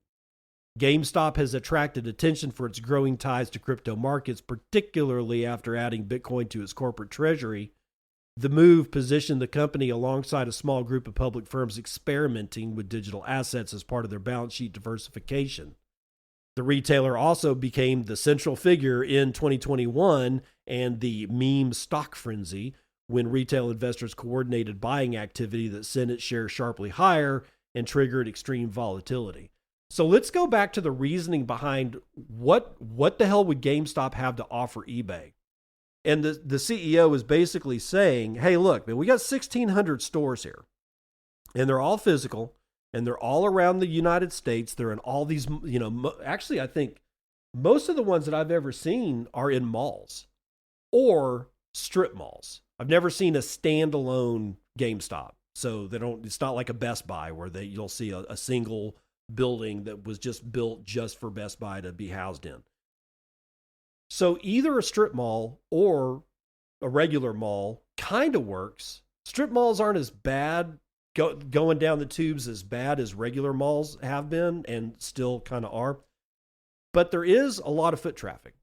GameStop has attracted attention for its growing ties to crypto markets, particularly after adding Bitcoin to its corporate treasury. The move positioned the company alongside a small group of public firms experimenting with digital assets as part of their balance sheet diversification. The retailer also became the central figure in 2021 and the meme stock frenzy, when retail investors coordinated buying activity that sent its shares sharply higher and triggered extreme volatility. So let's go back to the reasoning behind what the hell would GameStop have to offer eBay? And the CEO is basically saying, hey, look, man, we got 1,600 stores here, and they're all physical, and they're all around the United States. They're in all these, actually, I think most of the ones that I've ever seen are in malls or strip malls. I've never seen a standalone GameStop. So it's not like a Best Buy where you'll see a single building that was just built just for Best Buy to be housed in. So either a strip mall or a regular mall kind of works. Strip malls aren't as bad, going down the tubes as bad as regular malls have been and still kind of are. But there is a lot of foot traffic.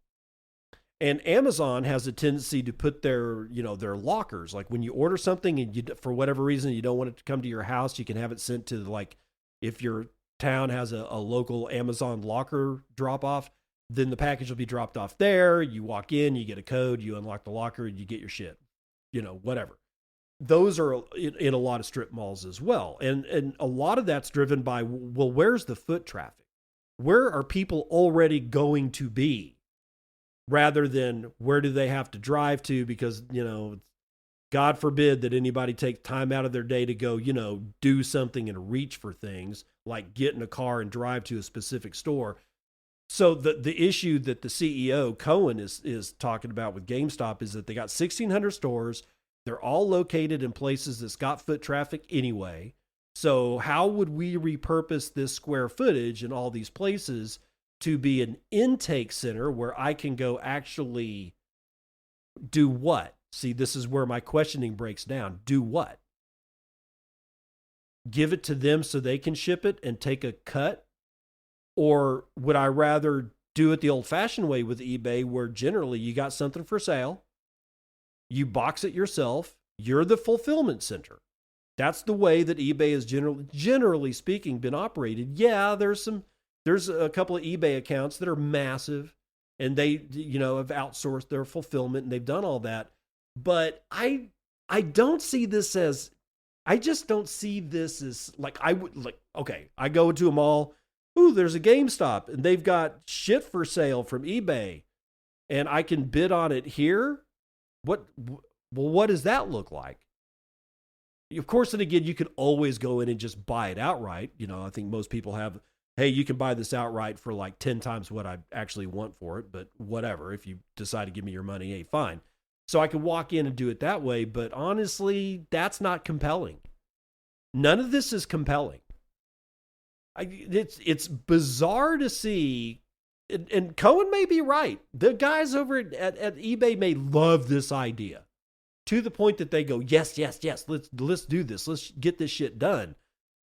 And Amazon has a tendency to put their lockers, like when you order something and you, for whatever reason, you don't want it to come to your house, you can have it sent to, like, if your town has a local Amazon locker drop off, then the package will be dropped off there. You walk in, you get a code, you unlock the locker, you get your shit, whatever. Those are in a lot of strip malls as well. And a lot of that's driven by, well, where's the foot traffic? Where are people already going to be? Rather than where do they have to drive to? Because, God forbid that anybody take time out of their day to go, do something and reach for things like get in a car and drive to a specific store. So the issue that the CEO, Cohen, is talking about with GameStop is that they got 1,600 stores. They're all located in places that's got foot traffic anyway. So how would we repurpose this square footage in all these places to be an intake center where I can go actually do what? See, this is where my questioning breaks down. Do what? Give it to them so they can ship it and take a cut? Or would I rather do it the old-fashioned way with eBay, where generally you got something for sale, you box it yourself, you're the fulfillment center. That's the way that eBay is generally speaking been operated. Yeah, there's a couple of eBay accounts that are massive and they, have outsourced their fulfillment and they've done all that. But I don't see this as, I just don't see this as like, okay, I go into a mall, ooh, there's a GameStop and they've got shit for sale from eBay and I can bid on it here. What does that look like? Of course, and again, you could always go in and just buy it outright. I think most people have, hey, you can buy this outright for like 10 times what I actually want for it, but whatever. If you decide to give me your money, hey, fine. So I can walk in and do it that way, but honestly, that's not compelling. None of this is compelling. It's bizarre to see, and Cohen may be right. The guys over at eBay may love this idea to the point that they go, yes, let's do this. Let's get this shit done.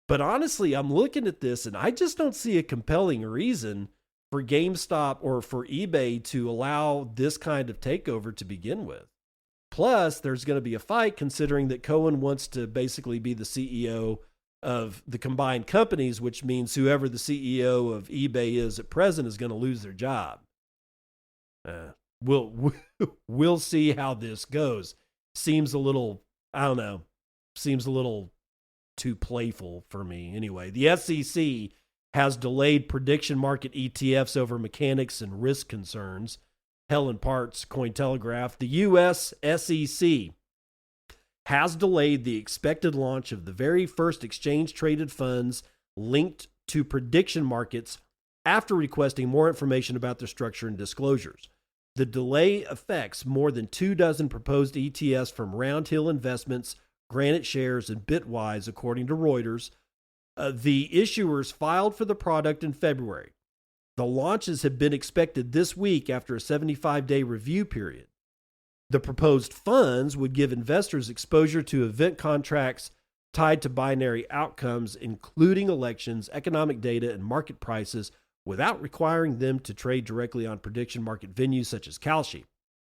But honestly, I'm looking at this and I just don't see a compelling reason for GameStop or for eBay to allow this kind of takeover to begin with. Plus, there's going to be a fight considering that Cohen wants to basically be the CEO of the combined companies, which means whoever the CEO of eBay is at present is going to lose their job. We'll see how this goes. Seems a little, I don't know, seems a little too playful for me. Anyway, the SEC has delayed prediction market ETFs over mechanics and risk concerns. Helen Partz, Cointelegraph. The U.S. SEC has delayed the expected launch of the very first exchange-traded funds linked to prediction markets after requesting more information about their structure and disclosures. The delay affects more than 24 proposed ETFs from Roundhill Investments, Granite Shares, and Bitwise, according to Reuters. The issuers filed for the product in February. The launches have been expected this week after a 75-day review period. The proposed funds would give investors exposure to event contracts tied to binary outcomes, including elections, economic data, and market prices, without requiring them to trade directly on prediction market venues such as Kalshi.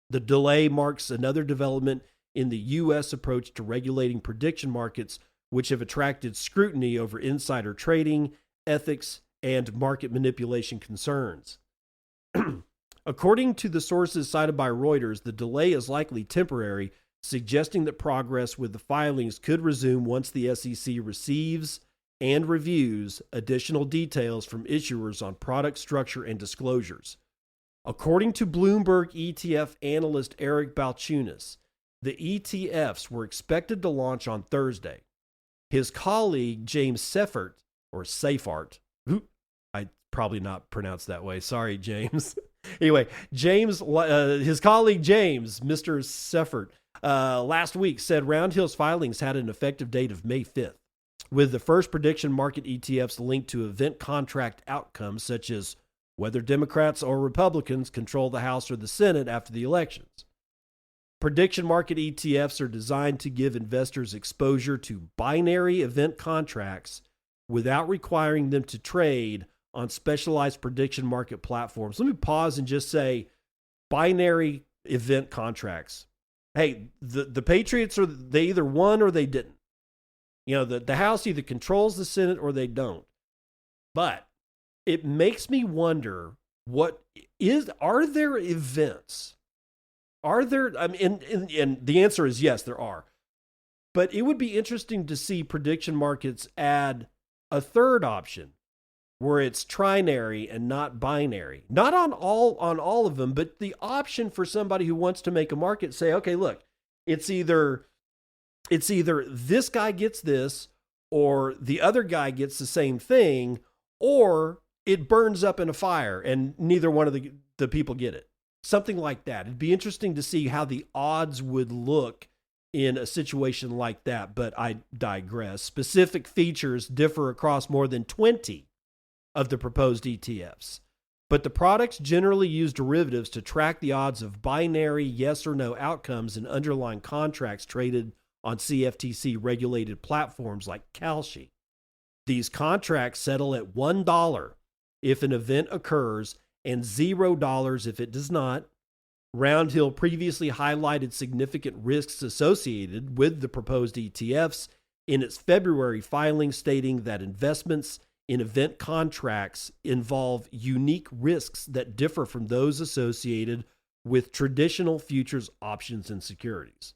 The delay marks another development in the U.S. approach to regulating prediction markets, which have attracted scrutiny over insider trading, ethics, and market manipulation concerns. According to the sources cited by Reuters, the delay is likely temporary suggesting that progress with the filings could resume once the SEC receives and reviews additional details from issuers on product structure and disclosures. According to Bloomberg ETF analyst Eric Balchunas, the ETFs were expected to launch on Thursday. His colleague James Seyffart, I probably not pronounced that way. Sorry, James. Anyway, his colleague James, Mr. Seyffart, last week said Roundhill's filings had an effective date of May 5th, with the first prediction market ETFs linked to event contract outcomes such as whether Democrats or Republicans control the House or the Senate after the elections. Prediction market ETFs are designed to give investors exposure to binary event contracts without requiring them to trade on specialized prediction market platforms. Let me pause and just say binary event contracts. Hey, the Patriots, they either won or they didn't. The House either controls the Senate or they don't. But it makes me wonder, are there events? Are there, and the answer is yes, there are. But it would be interesting to see prediction markets add a third option where it's trinary and not binary. Not on all of them, but the option for somebody who wants to make a market say, okay, look, it's either this guy gets this or the other guy gets the same thing, or it burns up in a fire and neither one of the people get it. Something like that. It'd be interesting to see how the odds would look in a situation like that, but I digress. Specific features differ across more than 20 of the proposed ETFs, but the products generally use derivatives to track the odds of binary yes or no outcomes in underlying contracts traded on CFTC regulated platforms like Kalshi. These contracts settle at $1 if an event occurs and $0 if it does not. Roundhill previously highlighted significant risks associated with the proposed ETFs in its February filing, stating that investments in event contracts involve unique risks that differ from those associated with traditional futures, options, and securities.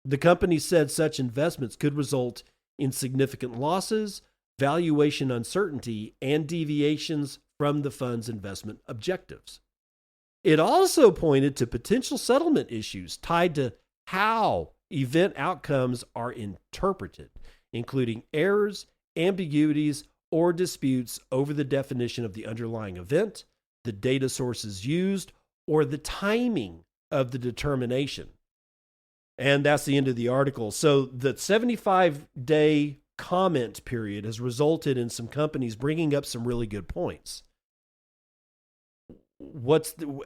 The company said such investments could result in significant losses, valuation uncertainty, and deviations from the fund's investment objectives. It also pointed to potential settlement issues tied to how event outcomes are interpreted, including errors, ambiguities, or disputes over the definition of the underlying event, the data sources used, or the timing of the determination. And that's the end of the article. So the 75-day comment period has resulted in some companies bringing up some really good points.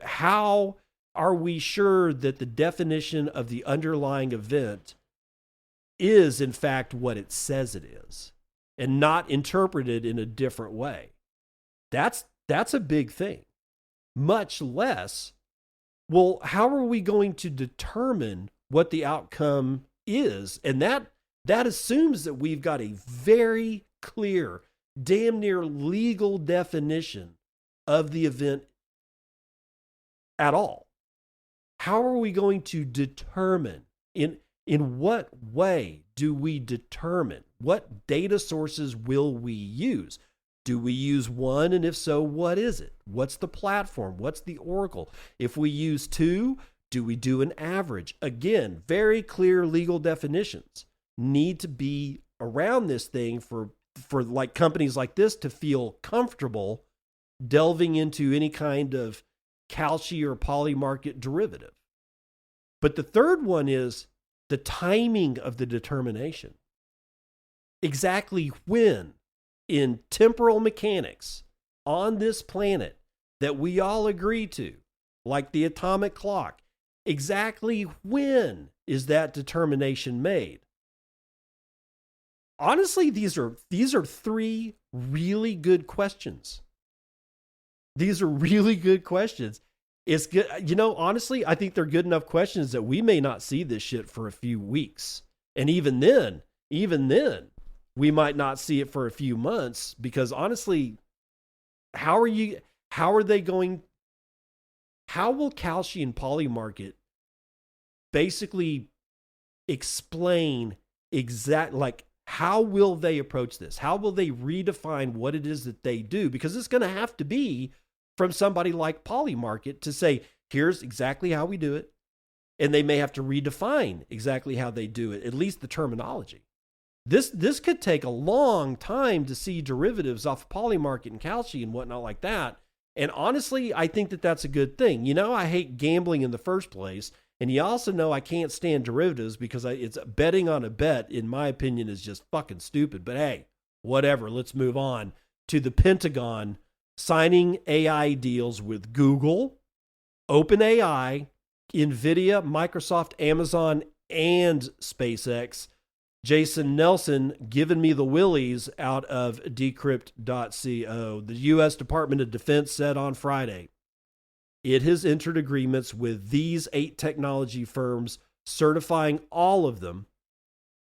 How are we sure that the definition of the underlying event is in fact what it says it is and not interpreted in a different way? That's a big thing. Much less, well, how are we going to determine what the outcome is? And that assumes that we've got a very clear, damn near legal definition of the event at all. How are we going to determine, in what way do we determine? What data sources will we use? Do we use one? And if so, what is it? What's the platform? What's the oracle? If we use two, do we do an average? Again, very clear legal definitions need to be around this thing for like companies like this to feel comfortable delving into any kind of Kalshi or poly market derivative. But the third one is the timing of the determination. Exactly when in temporal mechanics on this planet that we all agree to, like the atomic clock, exactly when is that determination made? Honestly, these are three really good questions. These are really good questions. It's good. Honestly, I think they're good enough questions that we may not see this shit for a few weeks. And even then, we might not see it for a few months, because honestly, how will Kalshi and poly market basically explain like how will they approach this? How will they redefine what it is that they do? Because it's going to have to be from somebody like Polymarket to say, here's exactly how we do it. And they may have to redefine exactly how they do it, at least the terminology. This could take a long time to see derivatives off of Polymarket and Kalshi and whatnot like that. And honestly, I think that that's a good thing. You know, I hate gambling in the first place. And you also know I can't stand derivatives because it's betting on a bet, in my opinion, is just fucking stupid. But hey, whatever. Let's move on to the Pentagon signing AI deals with Google, OpenAI, NVIDIA, Microsoft, Amazon, and SpaceX. Jason Nelson giving me the willies out of decrypt.co. The U.S. Department of Defense said on Friday, it has entered agreements with these 8 technology firms, certifying all of them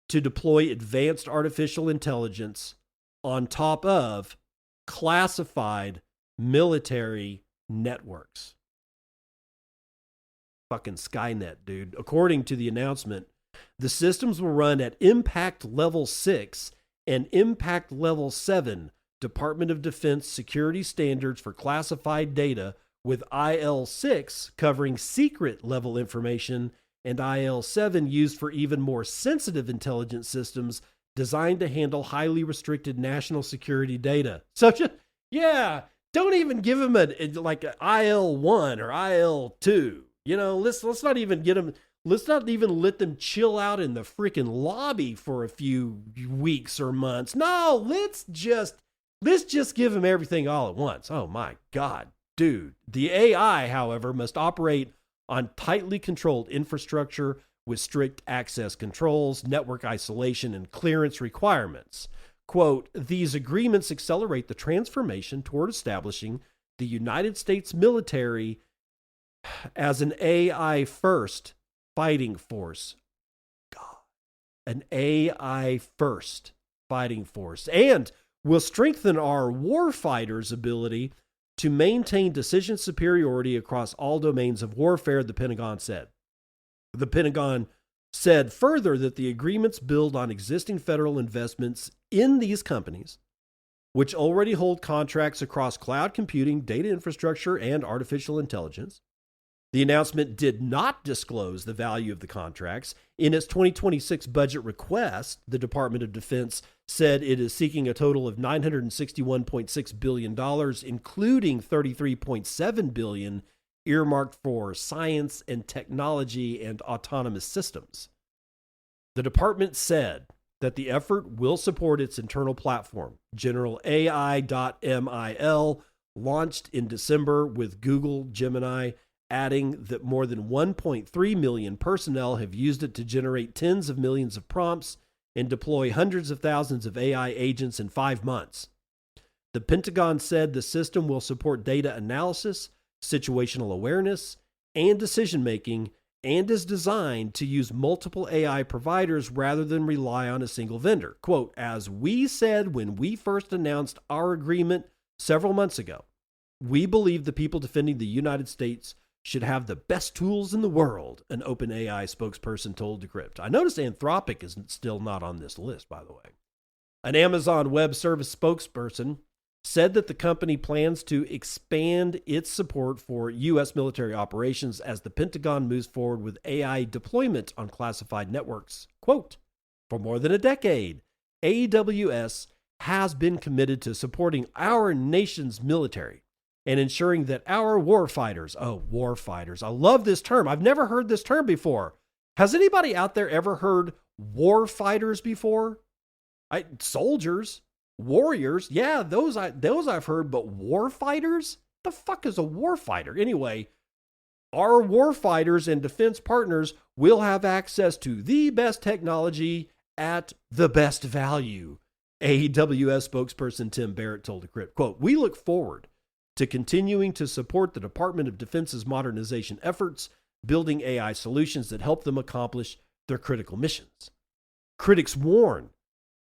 to deploy advanced artificial intelligence on top of classified military networks. Fucking Skynet, dude. According to the announcement, the systems will run at Impact Level 6 and Impact Level 7 Department of Defense security standards for classified data, with IL-6 covering secret level information and IL-7 used for even more sensitive intelligence systems designed to handle highly restricted national security data. So just, yeah, don't even give them like an IL-1 or IL-2. You know, let's not even get them. Let's not even let them chill out in the freaking lobby for a few weeks or months. No, let's just give them everything all at once. Oh my God, dude. The AI, however, must operate on tightly controlled infrastructure with strict access controls, network isolation, and clearance requirements. Quote, these agreements accelerate the transformation toward establishing the United States military as an AI first fighting force. God, an AI first fighting force, and will strengthen our warfighters' ability to maintain decision superiority across all domains of warfare, the Pentagon said. The Pentagon said further that the agreements build on existing federal investments in these companies, which already hold contracts across cloud computing, data infrastructure, and artificial intelligence. The announcement did not disclose the value of the contracts. In its 2026 budget request, the Department of Defense said it is seeking a total of $961.6 billion, including $33.7 billion earmarked for science and technology and autonomous systems. The department said that the effort will support its internal platform, General AI.mil, launched in December with Google Gemini, adding that more than 1.3 million personnel have used it to generate tens of millions of prompts and deploy hundreds of thousands of AI agents in 5 months. The Pentagon said the system will support data analysis, situational awareness, and decision-making, and is designed to use multiple AI providers rather than rely on a single vendor. Quote, as we said when we first announced our agreement several months ago, we believe the people defending the United States should have the best tools in the world, an OpenAI spokesperson told Decrypt. I noticed Anthropic is still not on this list, by the way. An Amazon Web Service spokesperson said that the company plans to expand its support for U.S. military operations as the Pentagon moves forward with AI deployment on classified networks. Quote, for more than a decade, AWS has been committed to supporting our nation's military and ensuring that our warfighters, I love this term. I've never heard this term before. Has anybody out there ever heard warfighters before? Soldiers, warriors, yeah, those I've heard, but warfighters? The fuck is a warfighter? Anyway, our warfighters and defense partners will have access to the best technology at the best value, AWS spokesperson Tim Barrett told Decrypt. Quote, we look forward to continuing to support the Department of Defense's modernization efforts, building AI solutions that help them accomplish their critical missions. Critics warn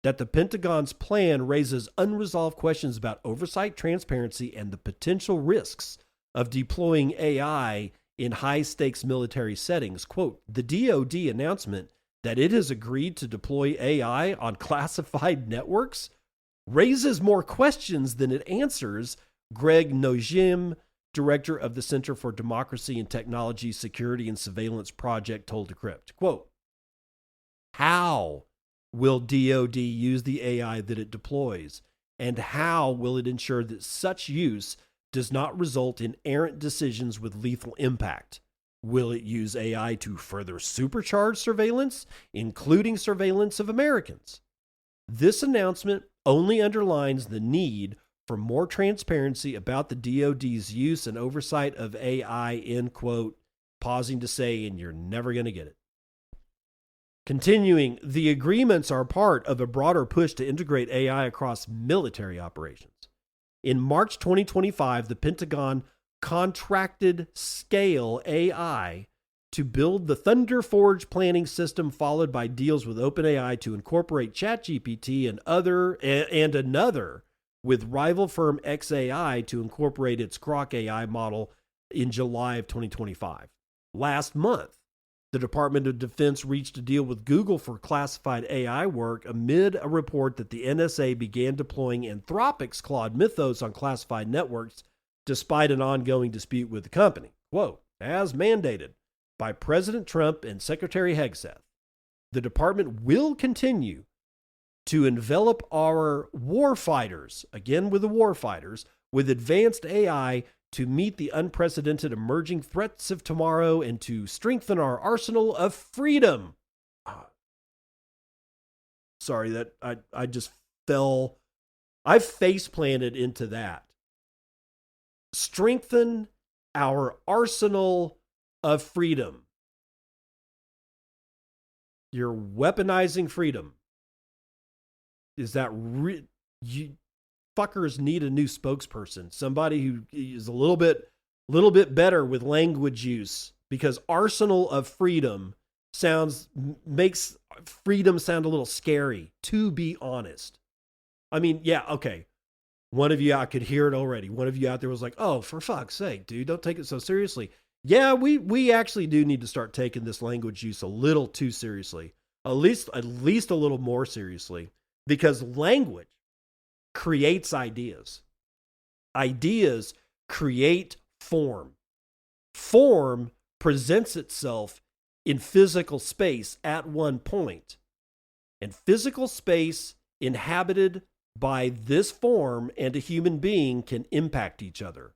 that the Pentagon's plan raises unresolved questions about oversight, transparency, and the potential risks of deploying AI in high-stakes military settings. Quote, the DoD announcement that it has agreed to deploy AI on classified networks raises more questions than it answers, Greg Nojim, director of the Center for Democracy and Technology Security and Surveillance Project, told Decrypt. Quote, how will DoD use the AI that it deploys? And how will it ensure that such use does not result in errant decisions with lethal impact? Will it use AI to further supercharge surveillance, including surveillance of Americans? This announcement only underlines the need for more transparency about the DoD's use and oversight of AI, end quote, pausing to say, and you're never going to get it. Continuing, the agreements are part of a broader push to integrate AI across military operations. In March 2025, the Pentagon contracted Scale AI to build the Thunder Forge planning system, followed by deals with OpenAI to incorporate ChatGPT and another with rival firm xAI to incorporate its Grok AI model in July of 2025. Last month, the Department of Defense reached a deal with Google for classified AI work amid a report that the NSA began deploying Anthropic's Claude Mythos on classified networks despite an ongoing dispute with the company. Quote, as mandated by President Trump and Secretary Hegseth, the department will continue to envelop our warfighters, again with the warfighters, with advanced AI to meet the unprecedented emerging threats of tomorrow and to strengthen our arsenal of freedom. Sorry, that I just fell. I face planted into that. Strengthen our arsenal of freedom. You're weaponizing freedom. Is that you fuckers need a new spokesperson, somebody who is a little bit better with language use, because arsenal of freedom makes freedom sound a little scary, to be honest. I mean, yeah, okay. One of you, I could hear it already. One of you out there was like, oh, for fuck's sake, dude, don't take it so seriously. Yeah, we actually do need to start taking this language use a little too seriously. At least a little more seriously. Because language creates ideas. Ideas create form. Form presents itself in physical space at one point. And physical space inhabited by this form and a human being can impact each other.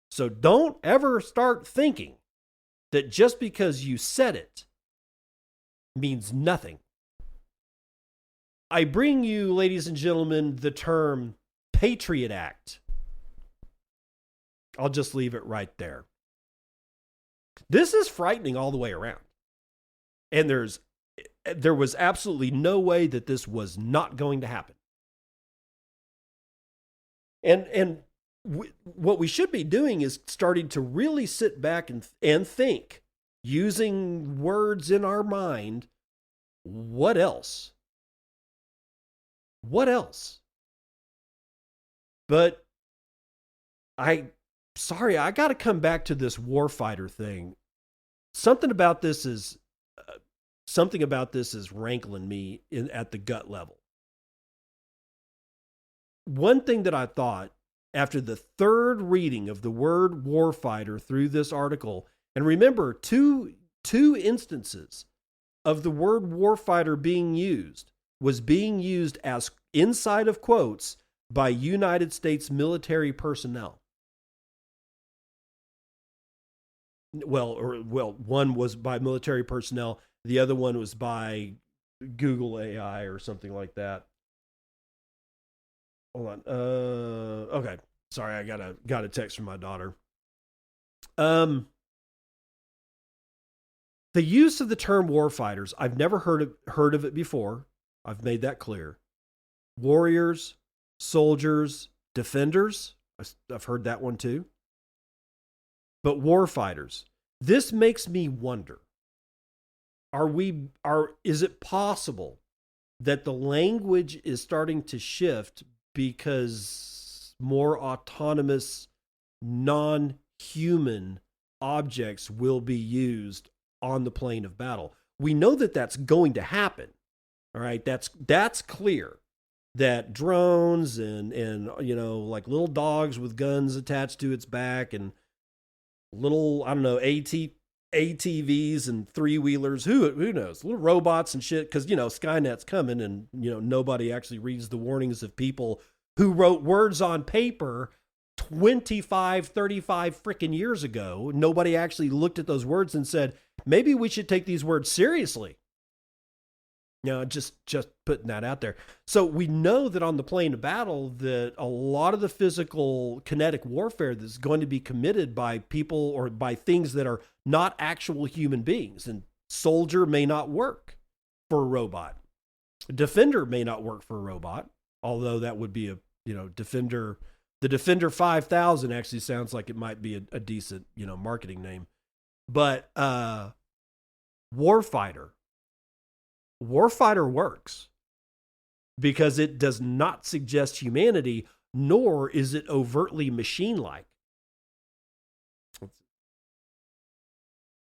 So don't ever start thinking that just because you said it means nothing. I bring you, ladies and gentlemen, the term Patriot Act. I'll just leave it right there. This is frightening all the way around. And there was absolutely no way that this was not going to happen. And what we should be doing is starting to really sit back and think, using words in our mind, what else? What else? But I got to come back to this warfighter thing. Something about this is rankling me at the gut level. One thing that I thought after the third reading of the word warfighter through this article, and remember, two instances of the word warfighter being used as inside of quotes by United States military personnel. Well, one was by military personnel. The other one was by Google AI or something like that. Hold on. Okay. Sorry, I got a text from my daughter. The use of the term warfighters, I've never heard of it before. I've made that clear. Warriors, soldiers, defenders. I've heard that one too. But warfighters. This makes me wonder. Is it possible that the language is starting to shift because more autonomous, non-human objects will be used on the plane of battle? we know that that's going to happen. All right, that's clear. That drones and like little dogs with guns attached to its back and little, I don't know, ATVs and three-wheelers, who knows, little robots and shit, because Skynet's coming, and nobody actually reads the warnings of people who wrote words on paper 25, 35 freaking years ago. Nobody actually looked at those words and said, maybe we should take these words seriously. Just putting that out there. So we know that on the plane of battle, that a lot of the physical kinetic warfare that's going to be committed by people or by things that are not actual human beings. And soldier may not work for a robot. Defender may not work for a robot, although that would be a, Defender. The Defender 5000 actually sounds like it might be a decent, marketing name. But Warfighter works because it does not suggest humanity, nor is it overtly machine-like.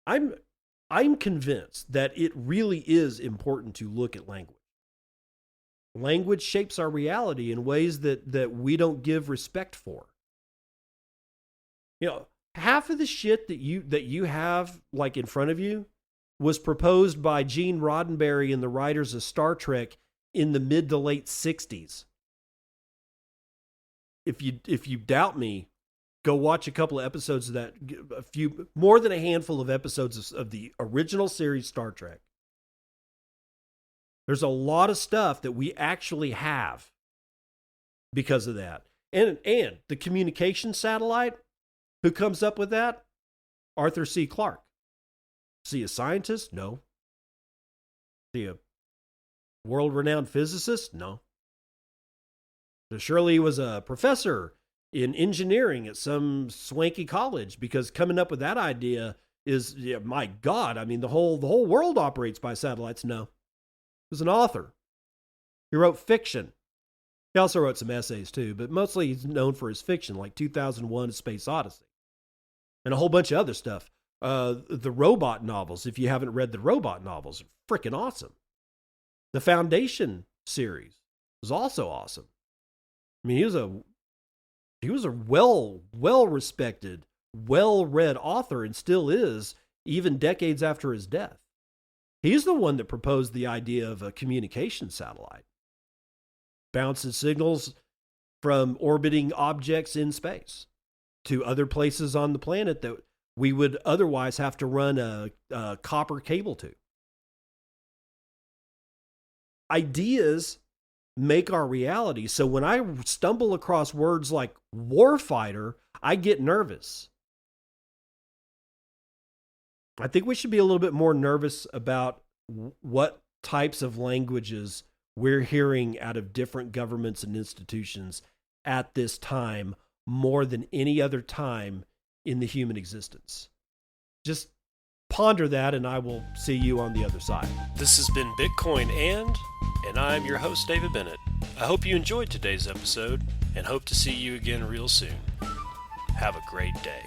I'm convinced that it really is important to look at language. Language shapes our reality in ways that we don't give respect for. Half of the shit that you have like in front of you was proposed by Gene Roddenberry and the writers of Star Trek in the mid to late 60s. If you doubt me, go watch a couple of episodes of that, more than a handful of episodes of the original series Star Trek. There's a lot of stuff that we actually have because of that. And the communication satellite, who comes up with that? Arthur C. Clarke. Is he a scientist? No. Is he a world-renowned physicist? No. So surely he was a professor in engineering at some swanky college, because coming up with that idea is, my God, I mean, the whole world operates by satellites. No. He was an author. He wrote fiction. He also wrote some essays too, but mostly he's known for his fiction, like 2001: A Space Odyssey, and a whole bunch of other stuff. The robot novels, if you haven't read the robot novels, are freaking awesome. The Foundation series was also awesome. I mean, he was a well-respected, well-read author, and still is, even decades after his death. He's the one that proposed the idea of a communication satellite. Bounces signals from orbiting objects in space to other places on the planet that we would otherwise have to run a copper cable to. Ideas make our reality. So when I stumble across words like warfighter, I get nervous. I think we should be a little bit more nervous about what types of languages we're hearing out of different governments and institutions at this time, more than any other time in the human existence. Just ponder that, and I will see you on the other side. This has been Bitcoin and I'm your host, David Bennett. I hope you enjoyed today's episode and hope to see you again real soon. Have a great day.